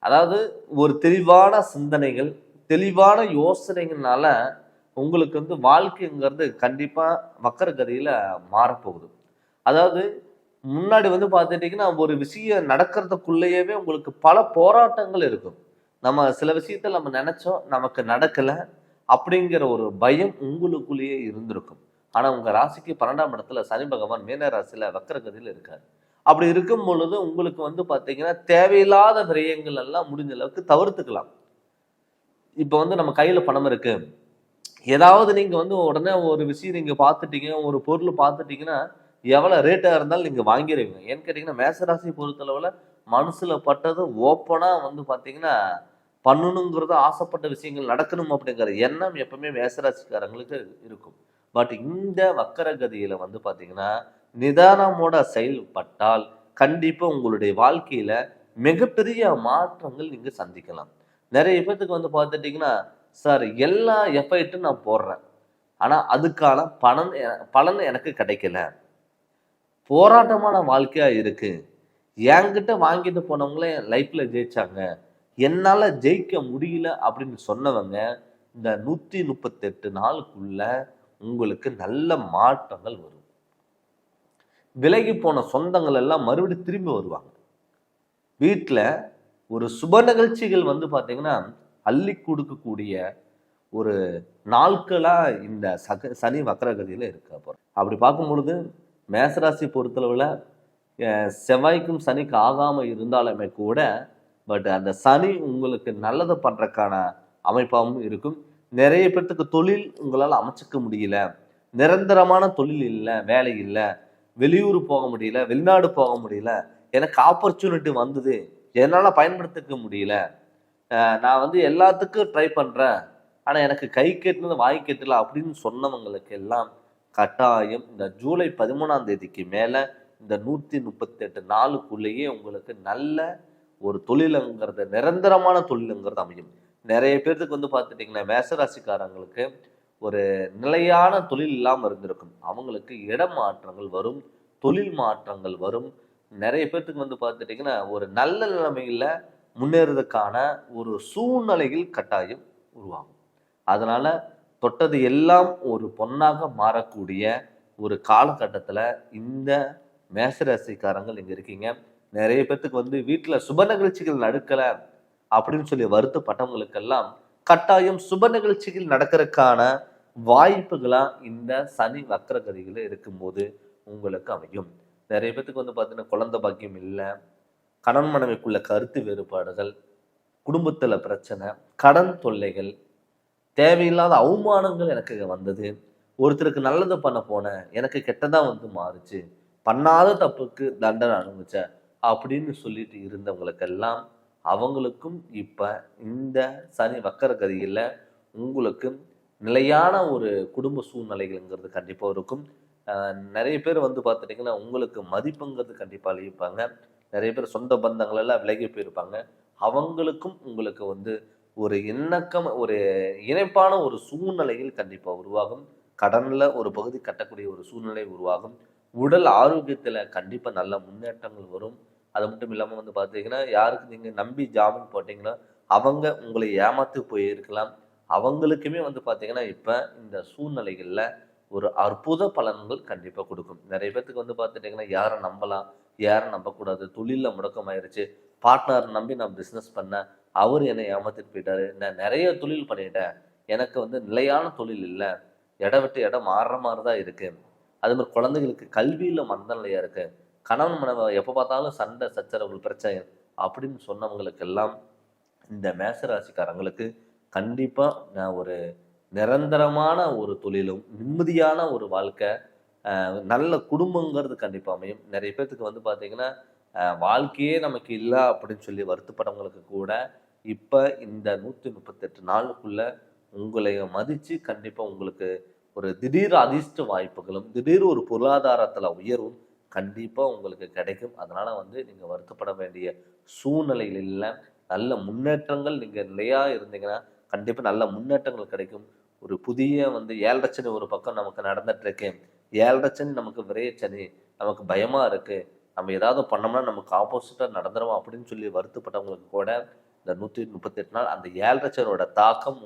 அதாவது ஒரு தெளிவான சிந்தனைகள், தெளிவான யோசனைகள்னால உங்களுக்கு வந்து வாழ்க்கைங்கிறது கண்டிப்பா வக்கரகதியில மாறப்போகுது. அதாவது முன்னாடி வந்து பார்த்துட்டீங்கன்னா, ஒரு விஷயம் நடக்கிறதுக்குள்ளேயே உங்களுக்கு பல போராட்டங்கள் இருக்கும். நம்ம சில விஷயத்த நம்ம நெனைச்சோம், நமக்கு நடக்கல. அப்படிங்கிற ஒரு பயம் உங்களுக்குள்ளேயே இருந்திருக்கும். ஆனா உங்க ராசிக்கு 12ஆம் இடத்துல சனி பகவான் மீன ராசியில வக்கரகதியில இருக்காரு. அப்படி இருக்கும் பொழுது உங்களுக்கு வந்து பார்த்தீங்கன்னா, தேவையில்லாத விரயங்கள் எல்லாம் முடிஞ்ச அளவுக்கு தவிர்த்துக்கலாம். இப்ப வந்து நம்ம கையில பணம் இருக்கு. ஏதாவது நீங்க வந்து உடனே ஒரு விஷயம் நீங்க பார்த்துட்டீங்க, ஒரு பொருள் பார்த்துட்டீங்கன்னா, எவ்வளவு ரேட்டா இருந்தாலும் நீங்க வாங்கிருவீங்க. ஏன்னு கேட்டீங்கன்னா, மேசராசியை பொறுத்தளவுல மனசுல பட்டது ஓப்பனா வந்து பார்த்தீங்கன்னா, பண்ணணுங்கிறது ஆசைப்பட்ட விஷயங்கள் நடக்கணும் அப்படிங்கிற எண்ணம் எப்பவுமே மேசராசிக்காரங்களுக்கு இருக்கும். பட் இந்த வக்கரகதியில வந்து பார்த்தீங்கன்னா, நிதானமோட செயல்பட்டால் கண்டிப்பா உங்களுடைய வாழ்க்கையில மிகப்பெரிய மாற்றங்கள் நீங்க சந்திக்கலாம். நிறைய பேத்துக்கு வந்து பார்த்துட்டீங்கன்னா, சார் எல்லா எஃபர்ட்டும் நான் போடுறேன். ஆனா அதுக்கான பலன் எனக்கு கிடைக்கல. போராட்டமான வாழ்க்கையா இருக்கு. என்கிட்ட வாங்கிட்டு போனவங்களே என் லைஃப்ல ஜெயிச்சாங்க. என்னால ஜெயிக்க முடியல அப்படின்னு சொன்னவங்க, இந்த 138 நாளுக்குள்ள உங்களுக்கு நல்ல மாற்றங்கள் வரும். விலகி போன சொந்தங்கள் எல்லாம் மறுபடியும் திரும்பி வருவாங்க. வீட்ல ஒரு சுப நிகழ்ச்சிகள் வந்து பார்த்தீங்கன்னா, அள்ளி கொடுக்கக்கூடிய ஒரு நாட்களா இந்த சனி வக்ரகதியில இருக்க போறோம். அப்படி பார்க்கும் பொழுது மேசராசி பொறுத்தளவுல செவ்வாய்க்கும் சனிக்கு ஆகாம இருந்தாலுமே கூட பட் அந்த சனி உங்களுக்கு நல்லது பண்றதுக்கான அமைப்பாகவும் இருக்கும். நிறைய பேர்த்துக்கு தொழில் உங்களால் அமைச்சுக்க முடியல. நிரந்தரமான தொழில் இல்லை, வேலை இல்லை, வெளியூர் போக முடியல, வெளிநாடு போக முடியல. எனக்கு ஆப்பர்ச்சுனிட்டி வந்தது, என்னால் பயன்படுத்திக்க முடியல. நான் வந்து எல்லாத்துக்கும் ட்ரை பண்றேன், ஆனா எனக்கு கை கெட்டினது வாய் கெட்டல அப்படின்னு சொன்னவங்களுக்கு எல்லாம் கட்டாயம் இந்த ஜூலை 13ஆம் தேதிக்கு மேல இந்த 138 நாளுக்குள்ளேயே உங்களுக்கு நல்ல ஒரு தொழிலுங்கிறது, நிரந்தரமான தொழிலுங்கிறது அமையும். நிறைய பேர்த்துக்கு வந்து பார்த்துட்டிங்கன்னா, மேசராசிக்காரங்களுக்கு ஒரு நிலையான தொழில் இல்லாமல் இருந்திருக்கும். அவங்களுக்கு இடமாற்றங்கள் வரும், தொழில் மாற்றங்கள் வரும். நிறைய பேர்த்துக்கு வந்து பார்த்துட்டிங்கன்னா, ஒரு நல்ல நிலைமையில் முன்னேறதுக்கான ஒரு சூழ்நிலைகள் கட்டாயம் உருவாகும். அதனால தொட்டது எல்லாம் ஒரு பொன்னாக மாறக்கூடிய ஒரு காலகட்டத்தில் இந்த மேசராசிக்காரங்கள் இங்கே இருக்கீங்க. நிறைய பேர்த்துக்கு வந்து வீட்டில் சுப நிகழ்ச்சிகள் நடக்கலை அப்படின்னு சொல்லி வருத்தப்பட்டவங்களுக்கெல்லாம் கட்டாயம் சுப நிகழ்ச்சிகள் நடக்கிறதுக்கான வாய்ப்புகளா இந்த சனி வக்ரகதிகள் இருக்கும்போது உங்களுக்கு அமையும். நிறைய பேர்த்துக்கு வந்து பார்த்தீங்கன்னா குழந்தை பாக்கியம் இல்லை, கணவன் மனைவிக்குள்ள கருத்து வேறுபாடுகள், குடும்பத்துல பிரச்சனை, கடன் தொல்லைகள், தேவையில்லாத அவமானங்கள் எனக்கு வந்தது, ஒருத்தருக்கு நல்லது பண்ண போனேன் எனக்கு கெட்டதா வந்து மாறுச்சு, பண்ணாத தப்புக்கு தண்டனை அனுபவிச்சேன் அப்படின்னு சொல்லிட்டு இருந்தவங்களுக்கெல்லாம் அவங்களுக்கும் இப்ப இந்த சனி வக்கரகதியில உங்களுக்கு நிலையான ஒரு குடும்ப சூழ்நிலைகள்ங்கிறது கண்டிப்பா இருக்கும். நிறைய பேர் வந்து பார்த்துட்டிங்கன்னா உங்களுக்கு மதிப்புங்கிறது கண்டிப்பா அழிப்பாங்க. நிறைய பேர் சொந்த பந்தங்கள் எல்லாம் விலகி போயிருப்பாங்க. அவங்களுக்கும் உங்களுக்கு வந்து ஒரு இணக்கம், ஒரு இணைப்பான ஒரு சூழ்நிலைகள் கண்டிப்பா உருவாகும். கடன்ல ஒரு பகுதி கட்டக்கூடிய ஒரு சூழ்நிலை உருவாகும். உடல் ஆரோக்கியத்துல கண்டிப்பா நல்ல முன்னேற்றங்கள் வரும். அது மட்டும் இல்லாம வந்து பார்த்தீங்கன்னா, யாருக்கு நீங்க நம்பி ஜாமீன் போட்டீங்களோ அவங்க உங்களை ஏமாத்து போயிருக்கலாம். அவங்களுக்குமே வந்து பார்த்தீங்கன்னா, இப்ப இந்த சூழ்நிலைகள்ல ஒரு அற்புத பலன்கள் கண்டிப்பா கொடுக்கும். நிறைய பேத்துக்கு வந்து பார்த்துட்டீங்கன்னா, யாரை நம்பலாம், யாரை நம்பக்கூடாது, தொழில்ல முடக்கமாயிருச்சு, பார்ட்னர் நம்பி நான் பிஸ்னஸ் பண்ணேன், அவர் என்னை ஏமாத்திட்டு போயிட்டாரு, நான் நிறைய தொழில் பண்ணிட்டேன், எனக்கு வந்து நிலையான தொழில் இல்லை, இடம் விட்டு இடம் மாறுற மாதிரி தான் இருக்கு, அது மாதிரி குழந்தைகளுக்கு கல்வியில மந்த நிலையா இருக்கு, கணவன் மனைவி எப்போ பார்த்தாலும் சண்டை சச்சரவுகள் பிரச்சனை அப்படின்னு சொன்னவங்களுக்கெல்லாம் இந்த மேசராசிக்காரங்களுக்கு கண்டிப்பா நான் ஒரு நிரந்தரமான ஒரு தொழிலும் நிம்மதியான ஒரு வாழ்க்கை, நல்ல குடும்பங்கிறது கண்டிப்பா அமையும். நிறைய பேர்த்துக்கு வந்து பார்த்தீங்கன்னா வாழ்க்கையே நமக்கு இல்லை அப்படின்னு சொல்லி வருத்தப்படவங்களுக்கு கூட இப்போ இந்த 138 நாளுக்குள்ள உங்களை மதித்து கண்டிப்பாக உங்களுக்கு ஒரு திடீர் அதிர்ஷ்ட வாய்ப்புகளும் திடீர் ஒரு பொருளாதாரத்தில் உயர்வும் கண்டிப்பாக உங்களுக்கு கிடைக்கும். அதனால் நீங்கள் வருத்தப்பட வேண்டிய சூழ்நிலைகள் இல்லை. நல்ல முன்னேற்றங்கள் நீங்கள் நிலையாக இருந்தீங்கன்னா கண்டிப்பாக நல்ல முன்னேற்றங்கள் கிடைக்கும். ஒரு புதிய 7.5 சனி ஒரு பக்கம் நமக்கு நடந்துட்டு இருக்கு. 7.5 சனி நமக்கு விரையச்சனி, நமக்கு பயமாக இருக்குது, நம்ம ஏதாவது பண்ணோம்னா நமக்கு ஆப்போசிட்டாக நடந்துடும் அப்படின்னு சொல்லி வருத்தப்பட்டவங்களுக்கு கூட இந்த 138 நாள் அந்த 7.5 சனியோட தாக்கம்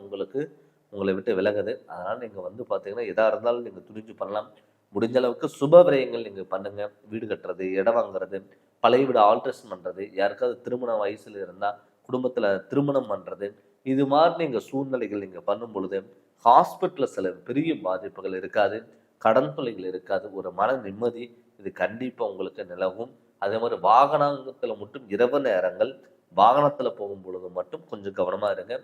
உங்களை விட்டு விலகுது. அதனால் நீங்கள் பார்த்தீங்கன்னா எதாக இருந்தாலும் நீங்கள் துணிஞ்சு பண்ணலாம். முடிஞ்ச அளவுக்கு சுப விரயங்கள் நீங்கள் பண்ணுங்கள். வீடு கட்டுறது, இடம் வாங்குறது, பழைய வீடு ஆல்ட்ரேஷன் பண்ணுறது, யாருக்காவது திருமண வயசில் இருந்தால் குடும்பத்தில் திருமணம் பண்ணுறது, இது மாதிரி நீங்கள் சூழ்நிலைகள் நீங்கள் பண்ணும் பொழுது ஹாஸ்பிட்டலில் சில பெரிய பாதிப்புகள் இருக்காது, கடன் தொல்லைகள் இருக்காது, ஒரு மன நிம்மதி இது கண்டிப்பாக உங்களுக்கு நிலவும். அதே மாதிரி வாகனத்தில் மட்டும் இரவு நேரங்கள் வாகனத்தில் போகும் பொழுது மட்டும் கொஞ்சம் கவனமாக இருங்க.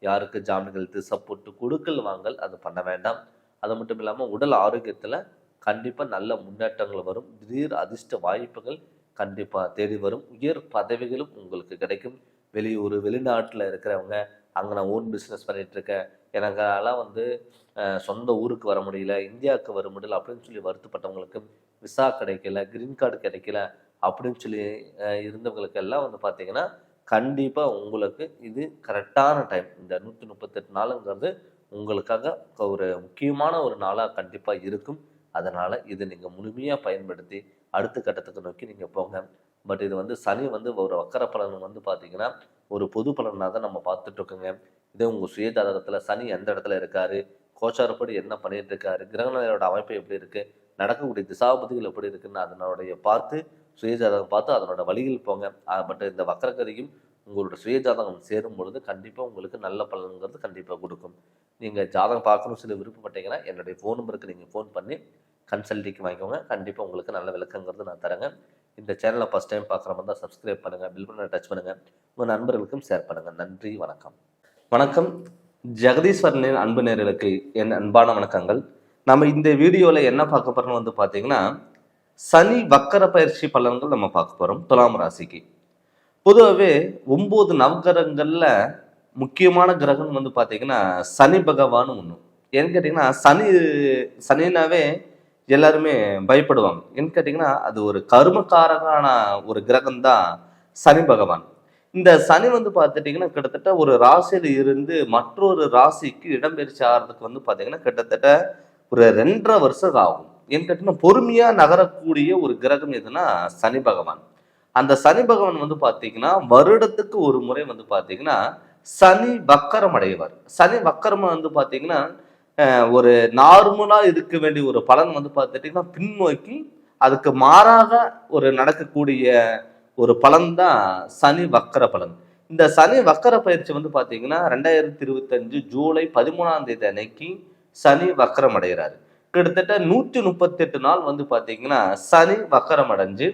யாருக்கு ஜாமீன்கள் சப்போர்ட்டு கொடுக்கல் வாங்கல் அது பண்ண வேண்டாம். அது மட்டும் இல்லாமல் உடல் ஆரோக்கியத்தில் கண்டிப்பாக நல்ல முன்னேற்றங்கள் வரும். திடீர் அதிர்ஷ்ட வாய்ப்புகள் கண்டிப்பாக தேடி வரும். உயர் பதவிகளும் உங்களுக்கு கிடைக்கும். வெளியூர் வெளிநாட்டில் இருக்கிறவங்க, அங்கே நான் ஓன் பிஸ்னஸ் பண்ணிகிட்ருக்கேன், எனக்கெல்லாம் சொந்த ஊருக்கு வர முடியல, இந்தியாவுக்கு வர முடியல அப்படின்னு சொல்லி வருத்தப்பட்டவங்களுக்கு விசா கிடைக்கல, கிரீன் கார்டு கிடைக்கல அப்படின்னு சொல்லி இருந்தவங்களுக்கெல்லாம் பார்த்தீங்கன்னா கண்டிப்பாக உங்களுக்கு இது கரெக்டான டைம். இந்த 138 நாளுங்கிறது உங்களுக்காக ஒரு முக்கியமான ஒரு நாளாக கண்டிப்பாக இருக்கும். அதனால் இது நீங்கள் முழுமையாக பயன்படுத்தி அடுத்த கட்டத்துக்கு நோக்கி நீங்கள் போங்க. பட் இது சனி ஒரு வக்கர பலன் பார்த்தீங்கன்னா ஒரு பொது பலனாக தான் நம்ம பார்த்துட்ருக்கோங்க. இதே உங்கள் சுய ஜாதகத்தில் சனி எந்த இடத்துல இருக்காரு, கோச்சாரப்படி என்ன பண்ணிட்டு இருக்காரு, கிரகநிலையோட அமைப்பு எப்படி இருக்குது, நடக்கக்கூடிய திசாபதிகள் எப்படி இருக்குன்னு அதனுடைய பார்த்து சுய ஜாதகம் பார்த்து அதனோட வழியில் போங்க. பட் இந்த வக்கரகதியும் உங்களோட சுய ஜாதகம் சேரும் பொழுது கண்டிப்பாக உங்களுக்கு நல்ல பலன்கிறது கண்டிப்பாக கொடுக்கும். நீங்கள் ஜாதகம் பார்க்கணும் சில விருப்பப்பட்டீங்கன்னா என்னுடைய ஃபோன் நம்பருக்கு நீங்கள் ஃபோன் பண்ணி கன்சல்டிங் வாங்கிக்கோங்க. கண்டிப்பாக உங்களுக்கு நல்ல விளக்கங்கிறது நான் தரேங்க. இந்த சேனலை ஃபஸ்ட் டைம் பார்க்குற மாதிரி தான் சப்ஸ்கிரைப் பண்ணுங்கள், பில் பண்ண டச் பண்ணுங்கள், உங்கள் நண்பர்களுக்கும் ஷேர் பண்ணுங்கள். நன்றி, வணக்கம். வணக்கம். ஜெகதீஸ்வரனின் அன்பு நேயர்களுக்கு என் அன்பான வணக்கங்கள். நம்ம இந்த வீடியோவில் என்ன பார்க்க போகிறோம்னு பார்த்தீங்கன்னா சனி வக்கர பயிற்சி பலன்கள் நம்ம பார்க்க போகிறோம். துலாம் ராசிக்கு பொதுவாகவே 9 நவகிரகங்களில் முக்கியமான கிரகம் பார்த்தீங்கன்னா சனி பகவான் ஒன்று. ஏன்னு கேட்டிங்கன்னா சனினாவே எல்லாருமே பயப்படுவாங்க. ஏன்னு கேட்டிங்கன்னா அது ஒரு கர்மக்காரகான ஒரு கிரகம் தான் சனி பகவான். இந்த சனி பார்த்துட்டிங்கன்னா கிட்டத்தட்ட ஒரு ராசியில் இருந்து மற்றொரு ராசிக்கு இடம்பெயர்ச்சி ஆகிறதுக்கு பார்த்தீங்கன்னா கிட்டத்தட்ட ஒரு 2.5 வருஷம் ஆகும். ஏன்னு கேட்டிங்கன்னா பொறுமையாக நகரக்கூடிய ஒரு கிரகம் எதுனா சனி பகவான். அந்த சனி பகவான் பார்த்தீங்கன்னா வருடத்துக்கு ஒரு முறை பார்த்தீங்கன்னா சனி வக்கரம் அடைவார். சனி வக்கரம் பார்த்தீங்கன்னா ஒரு நார்மலாக இருக்க வேண்டிய ஒரு பலன் பார்த்துட்டிங்கன்னா பின்னோக்கி அதுக்கு மாறாக ஒரு நடக்கக்கூடிய ஒரு பலன் தான் சனி வக்கர பலன். இந்த சனி வக்கர பயிற்சி பார்த்தீங்கன்னா 2025 ஜூலை 13ஆம் தேதி அன்னைக்கு சனி வக்கரம் அடைகிறாரு. கிட்டத்தட்ட 138 நாள் பார்த்தீங்கன்னா சனி வக்கரம் அடைஞ்சு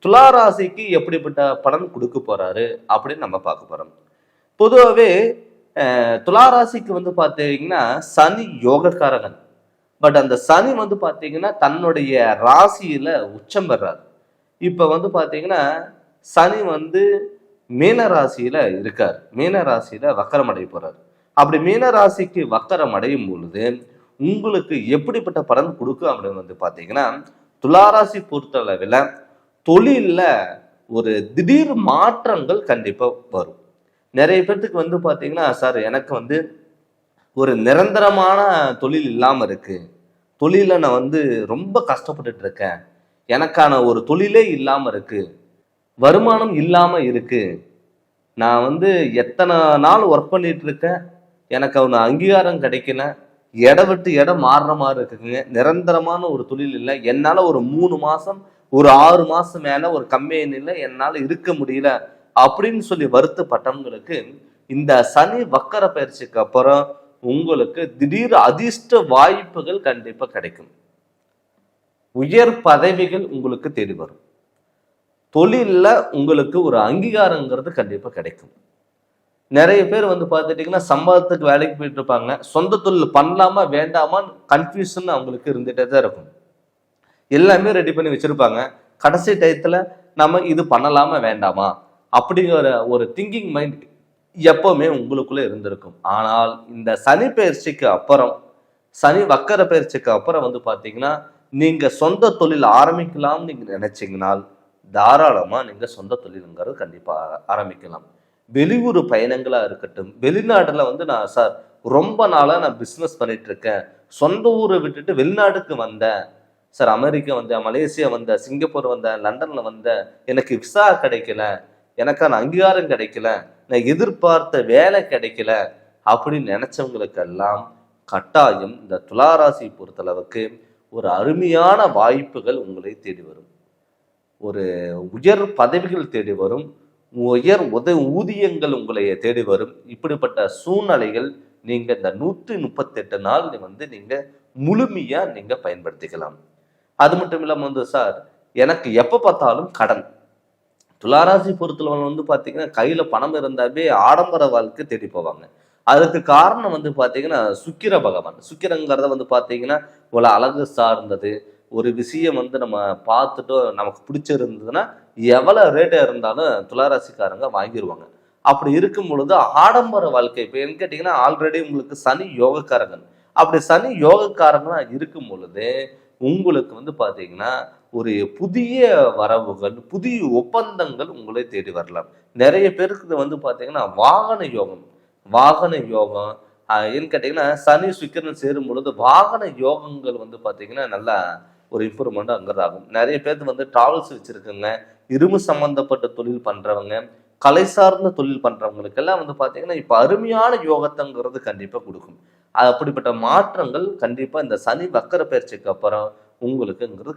துலா ராசிக்கு எப்படிப்பட்ட பலன் கொடுக்க போறாரு அப்படின்னு நம்ம பார்க்க போறோம். பொதுவாகவே துலா ராசிக்கு பார்த்தீங்கன்னா சனி யோகக்காரகன். பட் அந்த சனி பார்த்தீங்கன்னா தன்னுடைய ராசியில உச்சம் பெறாரு. இப்போ பார்த்தீங்கன்னா சனி மீன ராசியில இருக்கார். மீன ராசியில வக்கரம் அடைய போறாரு. அப்படி மீன ராசிக்கு வக்கரம் அடையும் பொழுது உங்களுக்கு எப்படிப்பட்ட பலன் கொடுக்கும் அப்படின்னு பார்த்தீங்கன்னா துளாராசி பொறுத்தளவில் தொழிலில் ஒரு திடீர் மாற்றங்கள் கண்டிப்பாக வரும். நிறைய பேர்த்துக்கு பார்த்தீங்கன்னா சார் எனக்கு ஒரு நிரந்தரமான தொழில் இல்லாமல் இருக்கு, தொழிலில் நான் ரொம்ப கஷ்டப்பட்டுட்டு இருக்கேன், எனக்கான ஒரு தொழிலே இல்லாமல் இருக்கு, வருமானம் இல்லாமல் இருக்கு, நான் எத்தனை நாள் ஒர்க் பண்ணிட்டு இருக்கேன், எனக்கு அவன் அங்கீகாரம் கிடைக்கல, இடம் விட்டு இடம் மாறுற மாதிரி இருக்குங்க, நிரந்தரமான ஒரு தொழில் இல்லை, என்னால் ஒரு 3 மாதம் ஒரு 6 மாதம் மேலே ஒரு கம்பெனியில் என்னால் இருக்க முடியல அப்படின்னு சொல்லி வருத்தப்பட்டவங்களுக்கு இந்த சனி வக்கர பயிற்சிக்கு அப்புறம் உங்களுக்கு திடீர் அதிர்ஷ்ட வாய்ப்புகள் கண்டிப்பாக கிடைக்கும். உயர் பதவிகள் உங்களுக்கு தேடி வரும். தொழிலில் உங்களுக்கு ஒரு அங்கீகாரங்கிறது கண்டிப்பாக கிடைக்கும். நிறைய பேர் பார்த்துட்டிங்கன்னா சம்பளத்துக்கு வேலைக்கு போயிட்டு இருப்பாங்க, சொந்த தொழில் பண்ணலாமா வேண்டாமான்னு கன்ஃபியூஷன் அவங்களுக்கு இருந்துகிட்டே தான் இருக்கும். எல்லாமே ரெடி பண்ணி வச்சுருப்பாங்க. கடைசி டயத்தில் நம்ம இது பண்ணலாமா வேண்டாமா அப்படிங்கிற ஒரு திங்கிங் மைண்ட் எப்போவுமே உங்களுக்குள்ளே இருந்திருக்கும். ஆனால் இந்த சனி பயிற்சிக்கு அப்புறம் சனி வக்கர பயிற்சிக்கு அப்புறம் வந்து பார்த்தீங்கன்னா நீங்க சொந்த தொழில் ஆரம்பிக்கலாம்னு நீங்க நினைச்சீங்கனால் தாராளமா நீங்க சொந்த தொழிலுங்கிறது கண்டிப்பா ஆரம்பிக்கலாம். வெளியூர் பயணங்களா இருக்கட்டும், வெளிநாடுல வந்து நான் சார் ரொம்ப நாளா நான் பிசினஸ் பண்ணிட்டு இருக்கேன், சொந்த ஊரை விட்டுட்டு வெளிநாடுக்கு வந்தேன் சார், அமெரிக்கா வந்தேன், மலேசியா வந்தேன், சிங்கப்பூர் வந்தேன், லண்டன்ல வந்தேன், எனக்கு விசா கிடைக்கல, எனக்கான அங்கீகாரம் கிடைக்கல, நான் எதிர்பார்த்த வேலை கிடைக்கல அப்படின்னு நினைச்சவங்களுக்கெல்லாம் கட்டாயம் இந்த துளாராசி பொறுத்தளவுக்கு ஒரு அருமையான வாய்ப்புகள் உங்களை தேடி வரும். ஒரு உயர் பதவிகள் தேடி வரும், உயர் ஊதியங்கள் உங்களை தேடி வரும். இப்படிப்பட்ட சூழ்நிலைகள் நீங்க இந்த 138 நாள் வந்து நீங்க முழுமையா நீங்க பயன்படுத்திக்கலாம். அது மட்டும் இல்லாம வந்து சார் எனக்கு எப்ப பார்த்தாலும் கடன். துளாராசி பொறுத்தளவு வந்து பாத்தீங்கன்னா கையில பணம் இருந்தாவே ஆடம்பர வாழ்க்கை தேடி போவாங்க. அதுக்கு காரணம் வந்து பாத்தீங்கன்னா சுக்கிர பகவான். சுக்கிரங்கிறத வந்து பாத்தீங்கன்னா இவ்வளவு அழகு சார்ந்தது. ஒரு விஷயம் வந்து நம்ம பார்த்துட்டு நமக்கு பிடிச்சிருந்ததுன்னா எவ்வளவு ரேட்டா இருந்தாலும் துளாராசிக்காரங்க வாங்கிடுவாங்க. அப்படி இருக்கும் பொழுது ஆடம்பர வாழ்க்கை இப்போ என்ன கேட்டீங்கன்னா ஆல்ரெடி உங்களுக்கு சனி யோகக்காரங்கள். அப்படி சனி யோகக்காரங்களா இருக்கும் பொழுது உங்களுக்கு வந்து பாத்தீங்கன்னா ஒரு புதிய வரவுகள், புதிய ஒப்பந்தங்கள் உங்களை தேடி வரலாம். நிறைய பேருக்கு இது வந்து பாத்தீங்கன்னா வாகன யோகம். வாகன யோகம் ஏன்னு கேட்டீங்கன்னா சனி சுக்கிரன் சேரும் பொழுது வாகன யோகங்கள் வந்து பாத்தீங்கன்னா நல்லா ஒரு இம்ப்ரூவ்மெண்ட் அங்கே ஆகும். நிறைய பேருக்கு வந்து டிராவல்ஸ் வச்சிருக்குங்க, இரும்பு சம்பந்தப்பட்ட தொழில் பண்றவங்க, கலை சார்ந்த தொழில் பண்றவங்களுக்கெல்லாம் வந்து பாத்தீங்கன்னா இப்ப அருமையான யோகத்தங்கிறது கண்டிப்பா கொடுக்கும். அப்படிப்பட்ட மாற்றங்கள் கண்டிப்பா இந்த சனி வக்கர பயிற்சிக்கு அப்புறம் உங்களுக்குங்கிறது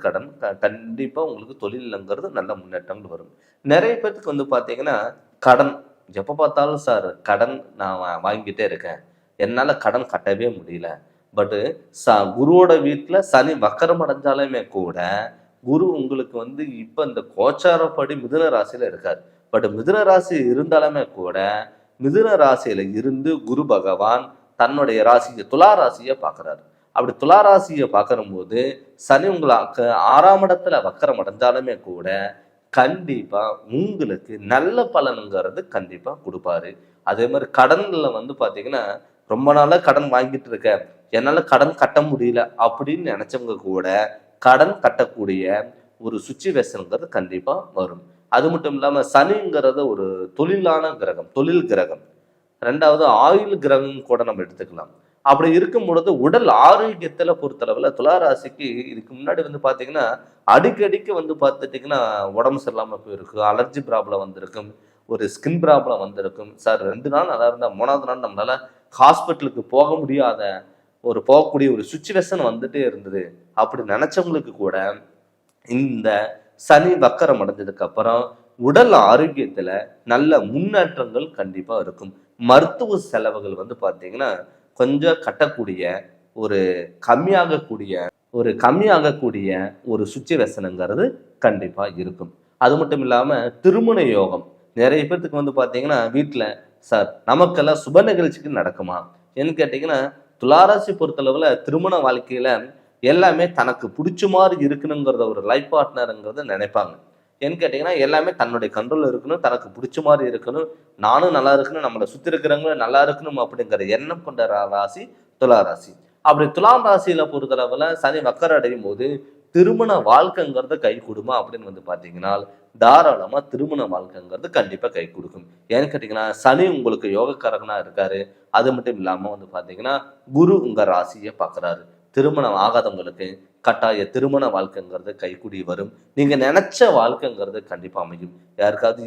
கண்டிப்பா உங்களுக்கு தொழிலுங்கிறது நல்ல முன்னேற்றங்கள் வரும். நிறைய பேருக்கு வந்து பாத்தீங்கன்னா கடன் எப்ப பார்த்தாலும் சார் கடன் நான் வாங்கிட்டே இருக்கேன், என்னால கடன் கட்டவே முடியல. பட்டு குருவோட வீட்டுல சனி வக்கரம் அடைஞ்சாலுமே கூட குரு உங்களுக்கு வந்து இப்ப இந்த கோச்சாரப்படி மிதுன ராசியில இருக்காரு. பட் மிதுன ராசி இருந்தாலுமே கூட மிதுன ராசியில இருந்து குரு பகவான் தன்னுடைய ராசியை துலா ராசியை பார்க்கிறாரு. அப்படி துலா ராசியை பார்க்கறும் போது சனி உங்களுக்கு 6ஆம் இடத்துல வக்கரம் அடைஞ்சாலுமே கூட கண்டிப்பா உங்களுக்கு நல்ல பலனுங்கிறது கண்டிப்பா கொடுப்பாரு. அதே மாதிரி கடன்ல வந்து பாத்தீங்கன்னா ரொம்ப நாளா கடன் வாங்கிட்டு இருக்க, என்னால கடன் கட்ட முடியல அப்படின்னு நினைச்சவங்க கூட கடன் கட்டக்கூடிய ஒரு சுச்சுவேஷனுங்கிறது கண்டிப்பா வரும். அது மட்டும் இல்லாம சனிங்கிறது ஒரு தொழிலான கிரகம், தொழில் கிரகம். ரெண்டாவது ஆயுள் கிரகம் கூட நம்ம எடுத்துக்கலாம். அப்படி இருக்கும் பொழுது உடல் ஆரோக்கியத்துல பொறுத்தளவுல துளாராசிக்கு இதுக்கு முன்னாடி வந்து பாத்தீங்கன்னா அடிக்கடிக்கு வந்து பார்த்துட்டீங்கன்னா உடம்பு சரியில்லாம போயிருக்கு, அலர்ஜி ப்ராப்ளம் வந்திருக்கும், ஒரு ஸ்கின் ப்ராப்ளம் வந்திருக்கும். சார் 2 நாள் நல்லா இருந்தா 3ஆவது நாள் நம்மளால ஹாஸ்பிட்டலுக்கு போக முடியாத போகக்கூடிய ஒரு சுச்சுவேஷன் வந்துட்டே இருந்தது. அப்படி நினைச்சவங்களுக்கு கூட இந்த சனி வக்கரம் அடைஞ்சதுக்கு அப்புறம் உடல் ஆரோக்கியத்துல நல்ல முன்னேற்றங்கள் கண்டிப்பா இருக்கும். மருத்துவ செலவுகள் வந்து பாத்தீங்கன்னா கொஞ்சம் கட்டக்கூடிய ஒரு கம்மியாகக்கூடிய ஒரு சுச்சுவேஷனுங்கிறது கண்டிப்பா இருக்கும். அது மட்டும் இல்லாம திருமண யோகம் நிறைய பேர்த்துக்கு வந்து பாத்தீங்கன்னா வீட்டுல சார் நமக்கெல்லாம் சுப நிகழ்ச்சிக்கு நடக்குமா ஏன்னு கேட்டீங்கன்னா துளாராசி பொறுத்தளவுல திருமண வாழ்க்கையில எல்லாமே தனக்கு பிடிச்ச மாதிரி இருக்கணுங்கிறத ஒரு லைஃப் பார்ட்னருங்கிறத நினைப்பாங்க. ஏன்னு கேட்டீங்கன்னா எல்லாமே தன்னுடைய கண்ட்ரோல் இருக்கணும், தனக்கு பிடிச்ச மாதிரி இருக்கணும், நானும் நல்லா இருக்கணும், நம்மளை சுத்தி இருக்கிறவங்களும் நல்லா இருக்கணும் அப்படிங்கிற எண்ணம் கொண்ட ராசி துளாராசி. அப்படி துலாம் ராசியில பொறுத்தளவுல சனி வக்கர அடையும் போது திருமண வாழ்க்கைங்கிறத கை கொடுமா அப்படின்னு வந்து பாத்தீங்கன்னா தாராளமா திருமண வாழ்க்கைங்கிறது கண்டிப்பா கை கொடுக்கும். ஏன்னு கேட்டீங்கன்னா சனி உங்களுக்கு யோகக்காரகனா இருக்காரு. அது மட்டும் இல்லாம வந்து பாத்தீங்கன்னா குரு உங்க ராசியை பாக்குறாரு. திருமணம் ஆகாதவங்களுக்கு கட்டாய திருமண வாழ்க்கைங்கிறது கைக்கூடி வரும். நீங்க நினைச்ச வாழ்க்கைங்கிறது கண்டிப்பா அமையும். யாருக்காவது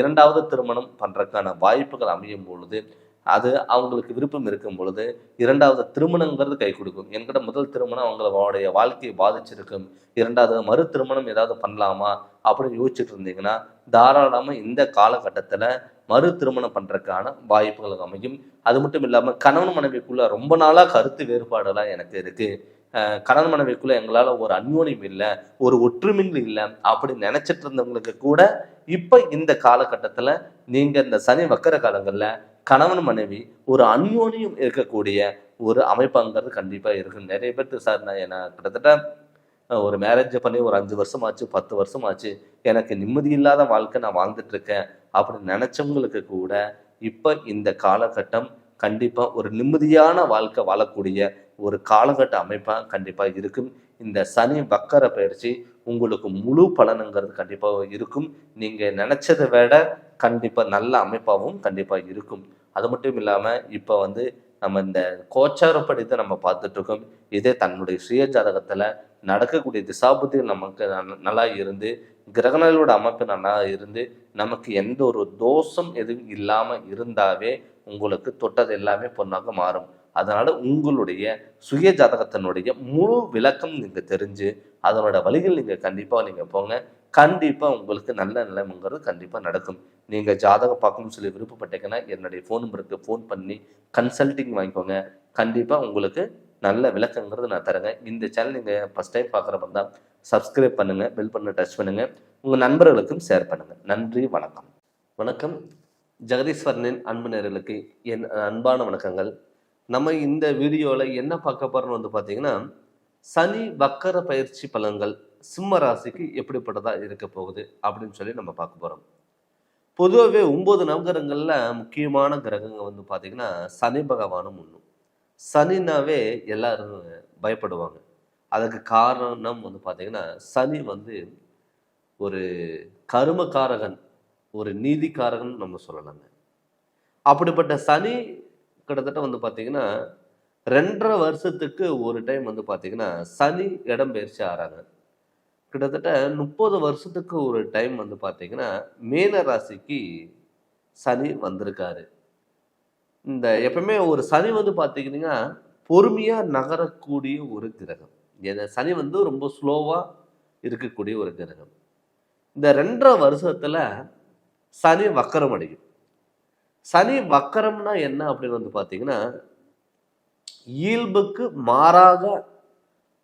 2வது திருமணம் பண்றதுக்கான வாய்ப்புகள் அமையும் பொழுது அது அவங்களுக்கு விருப்பம் இருக்கும் பொழுது 2வது திருமணங்கிறது கை கொடுக்கும். என்கிட்ட முதல் திருமணம் அவங்களுடைய வாழ்க்கையை பாதிச்சிருக்கும், 2வது மறு திருமணம் ஏதாவது பண்ணலாமா அப்படின்னு யோசிச்சுட்டு இருந்தீங்கன்னா தாராளமா இந்த காலகட்டத்துல மறு திருமணம் பண்றதுக்கான வாய்ப்புகள் அமையும். அது மட்டும் இல்லாம கணவன் மனைவிக்குள்ள ரொம்ப நாளா கருத்து வேறுபாடுலாம் எனக்கு இருக்கு, கணவன் மனைவிக்குள்ள எங்களால ஒரு அந்யோன்யம் இல்லை, ஒரு ஒற்றுமைகள் இல்லை அப்படின்னு நினைச்சிட்டு இருந்தவங்களுக்கு கூட இப்ப இந்த காலகட்டத்துல நீங்க இந்த சனி வக்கர காலங்கள்ல கணவன் மனைவி ஒரு அந்யோன்யம் இருக்கக்கூடிய ஒரு அமைப்புங்கிறது கண்டிப்பா இருக்கு. நிறைய பேருக்கு சார் நான் கிட்டத்தட்ட ஒரு மேரேஜ் பண்ணி ஒரு 5 வருஷம் ஆச்சு, 10 வருஷம் ஆச்சு, எனக்கு நிம்மதி இல்லாத வாழ்க்கை நான் வாழ்ந்துட்டு இருக்கேன் அப்படின்னு நினைச்சவங்களுக்கு கூட இப்ப இந்த காலகட்டம் கண்டிப்பா ஒரு நிம்மதியான வாழ்க்கை வாழக்கூடிய ஒரு காலகட்ட அமைப்பாக கண்டிப்பாக இருக்கும். இந்த சனி வக்கர பயிற்சி உங்களுக்கு முழு பலனுங்கிறது கண்டிப்பாக இருக்கும். நீங்கள் நினச்சதை விட கண்டிப்பாக நல்ல அமைப்பாகவும் கண்டிப்பாக இருக்கும். அது மட்டும் இல்லாமல் இப்போ நம்ம இந்த கோச்சாரப்படி தான் நம்ம பார்த்துட்டு இருக்கோம். இதே தன்னுடைய சுய ஜாதகத்தில் நடக்கக்கூடிய திசாபுத்தி நமக்கு நல்லா இருந்து, கிரகணங்களோட அமைப்பு நல்லா இருந்து, நமக்கு எந்த ஒரு தோஷம் எதுவும் இல்லாமல் இருந்தாவே உங்களுக்கு தொட்டது எல்லாமே பொண்ணாக மாறும். அதனால உங்களுடைய சுய ஜாதகத்தினுடைய முழு விளக்கம் நீங்க தெரிஞ்சு அதனோட வழிகள் நீங்க போங்க. கண்டிப்பா உங்களுக்கு நல்ல நிலைமைங்கிறது கண்டிப்பா நடக்கும். நீங்க ஜாதகம் பார்க்கணும்னு சொல்லி விருப்பப்பட்டீங்கன்னா என்னுடைய ஃபோன் நம்பருக்கு ஃபோன் பண்ணி கன்சல்டிங் வாங்கிக்கோங்க. கண்டிப்பா உங்களுக்கு நல்ல விளக்கங்கிறது நான் தரேங்க. இந்த சேனல் நீங்க ஃபர்ஸ்ட் டைம் பார்க்குறப்ப இருந்தால் சப்ஸ்கிரைப் பண்ணுங்க, பெல் பட்டனை டச் பண்ணுங்க, உங்க நண்பர்களுக்கும் ஷேர் பண்ணுங்க. நன்றி, வணக்கம். வணக்கம். ஜெகதீஸ்வரனின் அன்பு நேயர்களுக்கு என் அன்பான வணக்கங்கள். நம்ம இந்த வீடியோவில் என்ன பார்க்க போகிறோம்னு பார்த்தீங்கன்னா, சனி வக்கர பயிற்சி பலன்கள் சிம்ம ராசிக்கு எப்படிப்பட்டதாக இருக்க போகுது அப்படின்னு சொல்லி நம்ம பார்க்க போகிறோம். பொதுவாகவே 9 நவகிரகங்களில் முக்கியமான கிரகங்கள் பார்த்தீங்கன்னா சனி பகவானும் ஒன்று. சனினாவே எல்லாரும் பயப்படுவாங்க. அதுக்கு காரணம் பார்த்தீங்கன்னா சனி ஒரு கருமக்காரகன், ஒரு நீதிக்காரகன் நம்ம சொல்லலாங்க. அப்படிப்பட்ட சனி கிட்டத்தட்ட பார்த்தீங்கன்னா 2.5 வருஷத்துக்கு ஒரு டைம் பார்த்தீங்கன்னா சனி இடம் பயிற்சி ஆறாங்க. கிட்டத்தட்ட 30 வருஷத்துக்கு ஒரு டைம் பார்த்தீங்கன்னா மீன ராசிக்கு சனி வந்திருக்காரு. இந்த எப்பவுமே ஒரு சனி பார்த்தீங்கன்னா பொறுமையாக நகரக்கூடிய ஒரு கிரகம். சனி ரொம்ப ஸ்லோவாக இருக்கக்கூடிய ஒரு கிரகம். இந்த 2.5 வருஷத்தில் சனி வக்கரம் அடையும். சனி வக்கரம்னா என்ன அப்படின்னு பார்த்தீங்கன்னா இயல்புக்கு மாறாக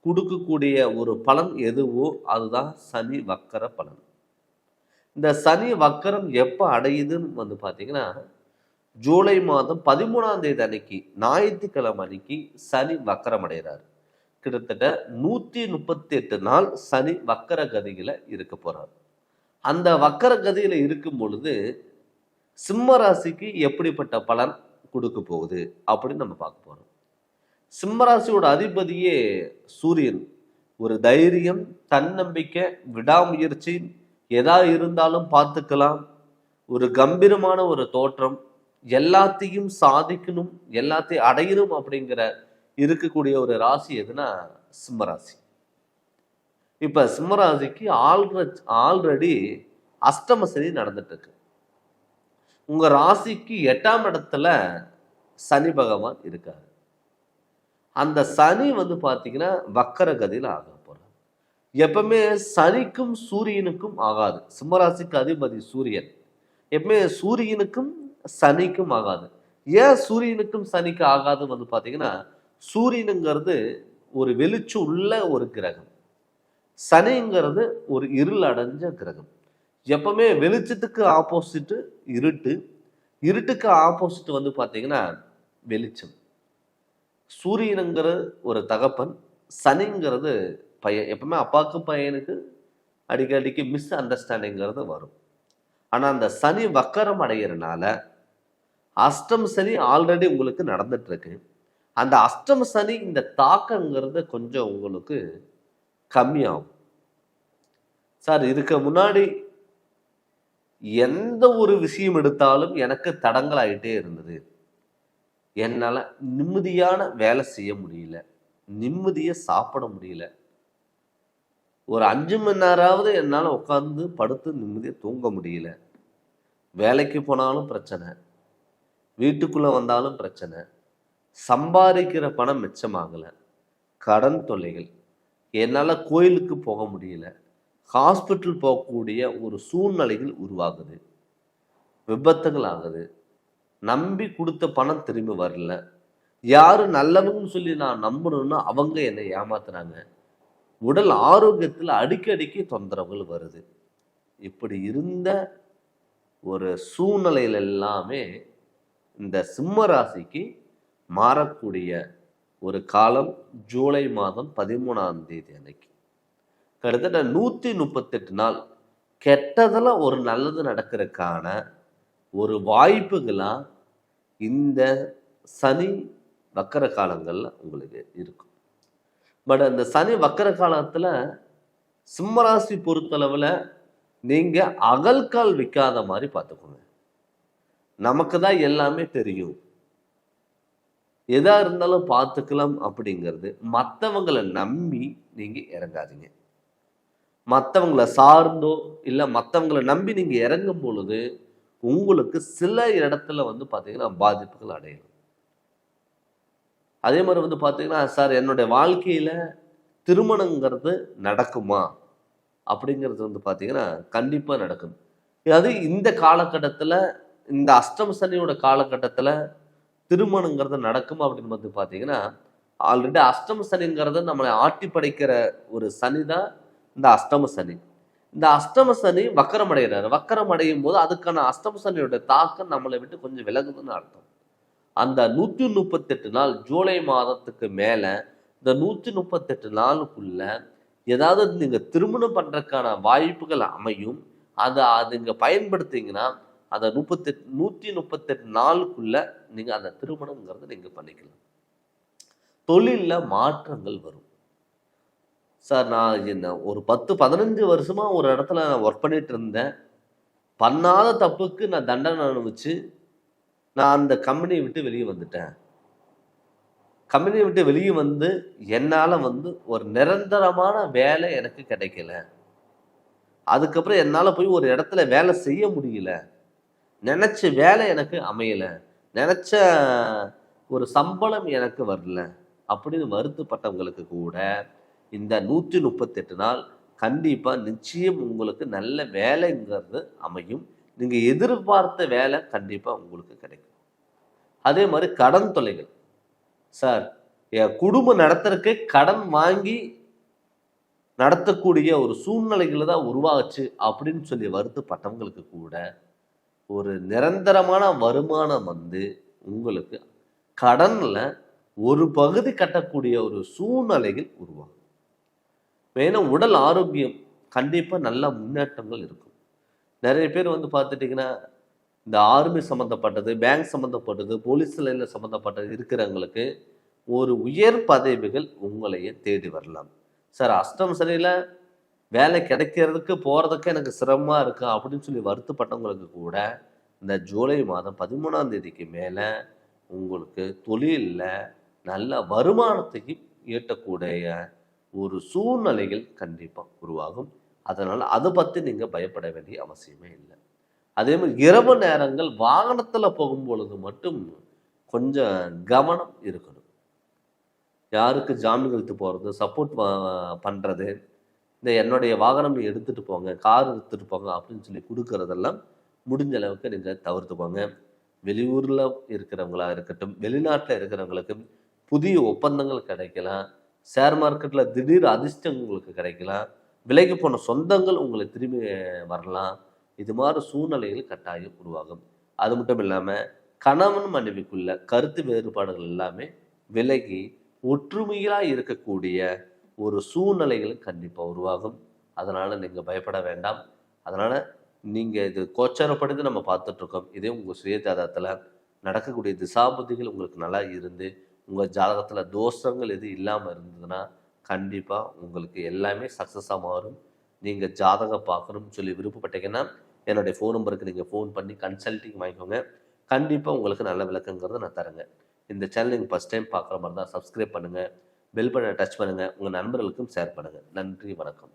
கொடுக்கக்கூடிய ஒரு பலன் எதுவோ அதுதான் சனி வக்கர பலன். இந்த சனி வக்கரம் எப்போ அடையுதுன்னு பார்த்தீங்கன்னா ஜூலை மாதம் 13ஆம் தேதி அன்னைக்கு ஞாயிற்றுக்கிழமை அன்னைக்கு சனி வக்கரம் அடைகிறார். கிட்டத்தட்ட 138 நாள் சனி வக்கர கதியில இருக்க போறார். அந்த வக்கர கதியில இருக்கும் பொழுது சிம்ம ராசிக்கு எப்படிப்பட்ட பலன் கொடுக்க போகுது அப்படின்னு நம்ம பார்க்க போறோம். சிம்ம ராசியோட அதிபதியே சூரியன். ஒரு தைரியம், தன்னம்பிக்கை, விடாமுயற்சி, எதா இருந்தாலும் பார்த்துக்கலாம், ஒரு கம்பீரமான ஒரு தோற்றம், எல்லாத்தையும் சாதிக்கணும், எல்லாத்தையும் அடையணும் அப்படிங்கிற இருக்கக்கூடிய ஒரு ராசி எதுனா சிம்ம ராசி. இப்ப சிம்ம ராசிக்கு ஆல்ரெடி அஷ்டம சனி நடந்துட்டு இருக்கு. உங்க ராசிக்கு 8ஆம் இடத்துல சனி பகவான் இருக்காரு. அந்த சனி பார்த்தீங்கன்னா வக்கர கதியில் ஆக போறார். எப்பவுமே சனிக்கும் சூரியனுக்கும் ஆகாது. சிம்மராசிக்கு அதிபதி சூரியன். எப்பவுமே சூரியனுக்கும் சனிக்கும் ஆகாது. ஏன் சூரியனுக்கும் சனிக்கு ஆகாது பார்த்தீங்கன்னா சூரியனுங்கிறது ஒரு வெளிச்சம் உள்ள ஒரு கிரகம். சனிங்கிறது ஒரு இருள் அடைஞ்ச கிரகம். எப்பவுமே வெளிச்சத்துக்கு ஆப்போசிட்டு இருட்டு, இருட்டுக்கு ஆப்போசிட் பார்த்தீங்கன்னா வெளிச்சம். சூரியனுங்கிறது ஒரு தகப்பன், சனிங்கிறது பையன். எப்பவுமே அப்பாவுக்கு பையனுக்கு அடிக்கடிக்கு மிஸ் அண்டர்ஸ்டாண்டிங்கிறது வரும். ஆனால் அந்த சனி வக்கரம் அடைகிறனால அஷ்டம சனி ஆல்ரெடி உங்களுக்கு நடந்துட்டு இருக்கு. அந்த அஷ்டம சனி இந்த தாக்கங்கிறது கொஞ்சம் உங்களுக்கு கம்மியாகும். சார், இதுக்கு முன்னாடி எந்த ஒரு விஷயம் எடுத்தாலும் எனக்கு தடங்கள் ஆகிட்டே இருந்தது. என்னால் நிம்மதியான வேலை செய்ய முடியல, நிம்மதியாக சாப்பிட முடியல, ஒரு 5 மணி நேரமாவது என்னால் உட்காந்து படுத்து நிம்மதியாக தூங்க முடியல, வேலைக்கு போனாலும் பிரச்சனை, வீட்டுக்குள்ளே வந்தாலும் பிரச்சனை, சம்பாதிக்கிற பணம் மிச்சமாகலை, கடன் தொல்லைகள், என்னால் கோயிலுக்கு போக முடியல, ஹாஸ்பிட்டல் போகக்கூடிய ஒரு சூழ்நிலைகள் உருவாகுது, விபத்துகள் ஆகுது, நம்பி கொடுத்த பணம் திரும்பி வரல, யாரு நல்லவங்கன்னு சொல்லி நான் நம்பணும்னா அவங்க என்னை ஏமாத்துறாங்க, உடல் ஆரோக்கியத்தில் அடிக்கடிக்கு தொந்தரவுகள் வருது. இப்படி இருந்த ஒரு சூழ்நிலையில் எல்லாமே இந்த சிம்ம ராசிக்கு மாறக்கூடிய ஒரு காலம் ஜூலை மாதம் 13ஆம் தேதி அன்னைக்கு. கிட்டத்தட்ட 138 நாள் கெட்டதெல்லாம் ஒரு நல்லது நடக்கிறதுக்கான ஒரு வாய்ப்புகளா இந்த சனி வக்கர காலங்கள்ல உங்களுக்கு இருக்கும். பட் அந்த சனி வக்கர காலத்துல சிம்மராசி பொறுத்தளவுல நீங்க அகல்கால் வைக்காத மாதிரி பார்த்துக்கோங்க. நமக்கு தான் எல்லாமே தெரியும், எதா இருந்தாலும் பார்த்துக்கலாம் அப்படிங்கிறது மற்றவங்களை நம்பி நீங்க இறங்காதீங்க. மற்றவங்களை சார்ந்தோ இல்லை மற்றவங்களை நம்பி நீங்க இறங்கும் பொழுது உங்களுக்கு சில இடத்துல வந்து பார்த்தீங்கன்னா பாதிப்புகள் அடையலாம். அதே மாதிரி வந்து பார்த்தீங்கன்னா, சார் என்னுடைய வாழ்க்கையில திருமணங்கிறது நடக்குமா அப்படிங்கிறது வந்து பார்த்தீங்கன்னா கண்டிப்பா நடக்கும். அது இந்த காலகட்டத்தில், இந்த அஷ்டம சனியோட காலகட்டத்தில் திருமணங்கிறது நடக்கும் அப்படின்னு வந்து பார்த்தீங்கன்னா, ஆல்ரெடி அஷ்டம சனிங்கிறது நம்மளை ஆட்டி படைக்கிற ஒரு சனி தான் இந்த அஷ்டம சனி. இந்த அஷ்டம சனி வக்கரம் அடைகிறாரு. வக்கரம் அடையும் போது அதுக்கான அஷ்டம சனியோட தாக்கம் நம்மளை விட்டு கொஞ்சம் விலகுதுன்னு அர்த்தம். அந்த 138 நாள் ஜூலை மாதத்துக்கு மேல இந்த 138 நாளுக்குள்ள ஏதாவது நீங்க திருமணம் பண்றதுக்கான வாய்ப்புகள் அமையும். அதை நீங்க பயன்படுத்திங்கன்னா அந்த 138 நாளுக்குள்ள நீங்க அந்த திருமணம்ங்கிறத நீங்க பண்ணிக்கலாம். தொழில்ல மாற்றங்கள் வரும். சார் நான் என்ன ஒரு 10-15 வருஷமா ஒரு இடத்துல நான் ஒர்க் பண்ணிட்டு இருந்தேன். பண்ணாத தப்புக்கு நான் தண்டனை அனுபவிச்சு நான் அந்த கம்பெனியை விட்டு வெளியே வந்துட்டேன். கம்பெனியை விட்டு வெளியே வந்து என்னால் வந்து ஒரு நிரந்தரமான வேலை எனக்கு கிடைக்கல. அதுக்கப்புறம் என்னால் போய் ஒரு இடத்துல வேலை செய்ய முடியல. நினச்ச வேலை எனக்கு அமையலை. நினச்ச ஒரு சம்பளம் எனக்கு வரல அப்படின்னு வருத்தப்பட்டவங்களுக்கு கூட இந்த 138 நாள் கண்டிப்பாக நிச்சயம் உங்களுக்கு நல்ல வேலைங்கிறது அமையும். நீங்கள் எதிர்பார்த்த வேலை கண்டிப்பாக உங்களுக்கு கிடைக்கும். அதே மாதிரி கடன் தொல்லைகள். சார் என் குடும்பம் நடத்துறதுக்கு கடன் வாங்கி நடத்தக்கூடிய ஒரு சூழ்நிலைகளை தான் உருவாச்சு அப்படின்னு சொல்லி வருத்தப்பட்டவங்களுக்கு கூட ஒரு நிரந்தரமான வருமானம் வந்து உங்களுக்கு கடன்ல ஒரு பகுதி கட்டக்கூடிய ஒரு சூழ்நிலைகள் உருவாகும். வேணும் உடல் ஆரோக்கியம் கண்டிப்பாக நல்ல முன்னேற்றங்கள் இருக்கும். நிறைய பேர் வந்து பார்த்துட்டிங்கன்னா இந்த ஆர்மி சம்மந்தப்பட்டது, பேங்க் சம்மந்தப்பட்டது, போலீஸ் லைனில் சம்மந்தப்பட்டது இருக்கிறவங்களுக்கு ஒரு உயர் பதவிகள் உங்களையே தேடி வரலாம். சார் அஷ்டம் சனியில் வேலை கிடைக்கிறதுக்கு போகிறதுக்கு எனக்கு சிரமமாக இருக்கு அப்படின்னு சொல்லி வருத்தப்பட்டவங்களுக்கு கூட இந்த ஜூலை மாதம் 13ஆம் தேதிக்கு மேலே உங்களுக்கு தொழிலில் நல்ல வருமானத்தையும் ஈட்டக்கூடிய ஒரு சூழ்நிலைகள் கண்டிப்பாக உருவாகும். அதனால் அதை பற்றி நீங்கள் பயப்பட வேண்டிய அவசியமே இல்லை. அதே மாதிரி இரவு நேரங்கள் வாகனத்தில் போகும்பொழுது மட்டும் கொஞ்சம் கவனம் இருக்கணும். யாருக்கு ஜாமீன் எடுத்து போகிறது, சப்போர்ட் பண்ணுறது, இந்த என்னுடைய வாகனம் எடுத்துகிட்டு போங்க, கார் எடுத்துகிட்டு போங்க அப்படின்னு சொல்லி கொடுக்கறதெல்லாம் முடிஞ்ச அளவுக்கு நீங்கள் தவிர்த்துக்கோங்க. வெளியூரில் இருக்கிறவங்களா இருக்கட்டும், வெளிநாட்டில் இருக்கிறவங்களுக்கு புதிய ஒப்பந்தங்கள் கிடைக்கலாம். ஷேர் மார்க்கெட்டில் திடீர் அதிர்ஷ்டம் உங்களுக்கு கிடைக்கலாம். விலைக்கு போன சொந்தங்கள் உங்களை திரும்பி வரலாம். இது மாதிரி சூழ்நிலைகள் கட்டாயம் உருவாகும். அது மட்டும் இல்லாமல் கணவன் மனைவிக்குள்ள கருத்து வேறுபாடுகள் எல்லாமே விலகி ஒற்றுமையாக இருக்கக்கூடிய ஒரு சூழ்நிலைகள் கண்டிப்பாக உருவாகும். அதனால் நீங்கள் பயப்பட வேண்டாம். அதனால் நீங்கள் இது கோச்சாரப்படுத்தி நம்ம பார்த்துட்ருக்கோம். இதே உங்கள் சுய ஜாதகத்தில் நடக்கக்கூடிய திசாபுத்திகள் உங்களுக்கு நல்லா இருந்து உங்கள் ஜாதகத்தில் தோஷங்கள் எது இல்லாமல் இருந்ததுன்னா கண்டிப்பாக உங்களுக்கு எல்லாமே சக்ஸஸாக மாறும். நீங்கள் ஜாதகம் பார்க்கணும்னு சொல்லி விருப்பப்பட்டீங்கன்னா என்னுடைய ஃபோன் நம்பருக்கு நீங்கள் ஃபோன் பண்ணி கன்சல்ட்டிங் வாங்கிக்கோங்க. கண்டிப்பாக உங்களுக்கு நல்ல விளக்கங்கிறத நான் தரேங்க. இந்த சேனல் நீங்கள் ஃபஸ்ட் டைம் பார்க்குற மாதிரி தான் சப்ஸ்கிரைப் பண்ணுங்கள், பெல் பட்டனை டச் பண்ணுங்கள், உங்கள் நண்பர்களுக்கும் ஷேர் பண்ணுங்கள். நன்றி, வணக்கம்.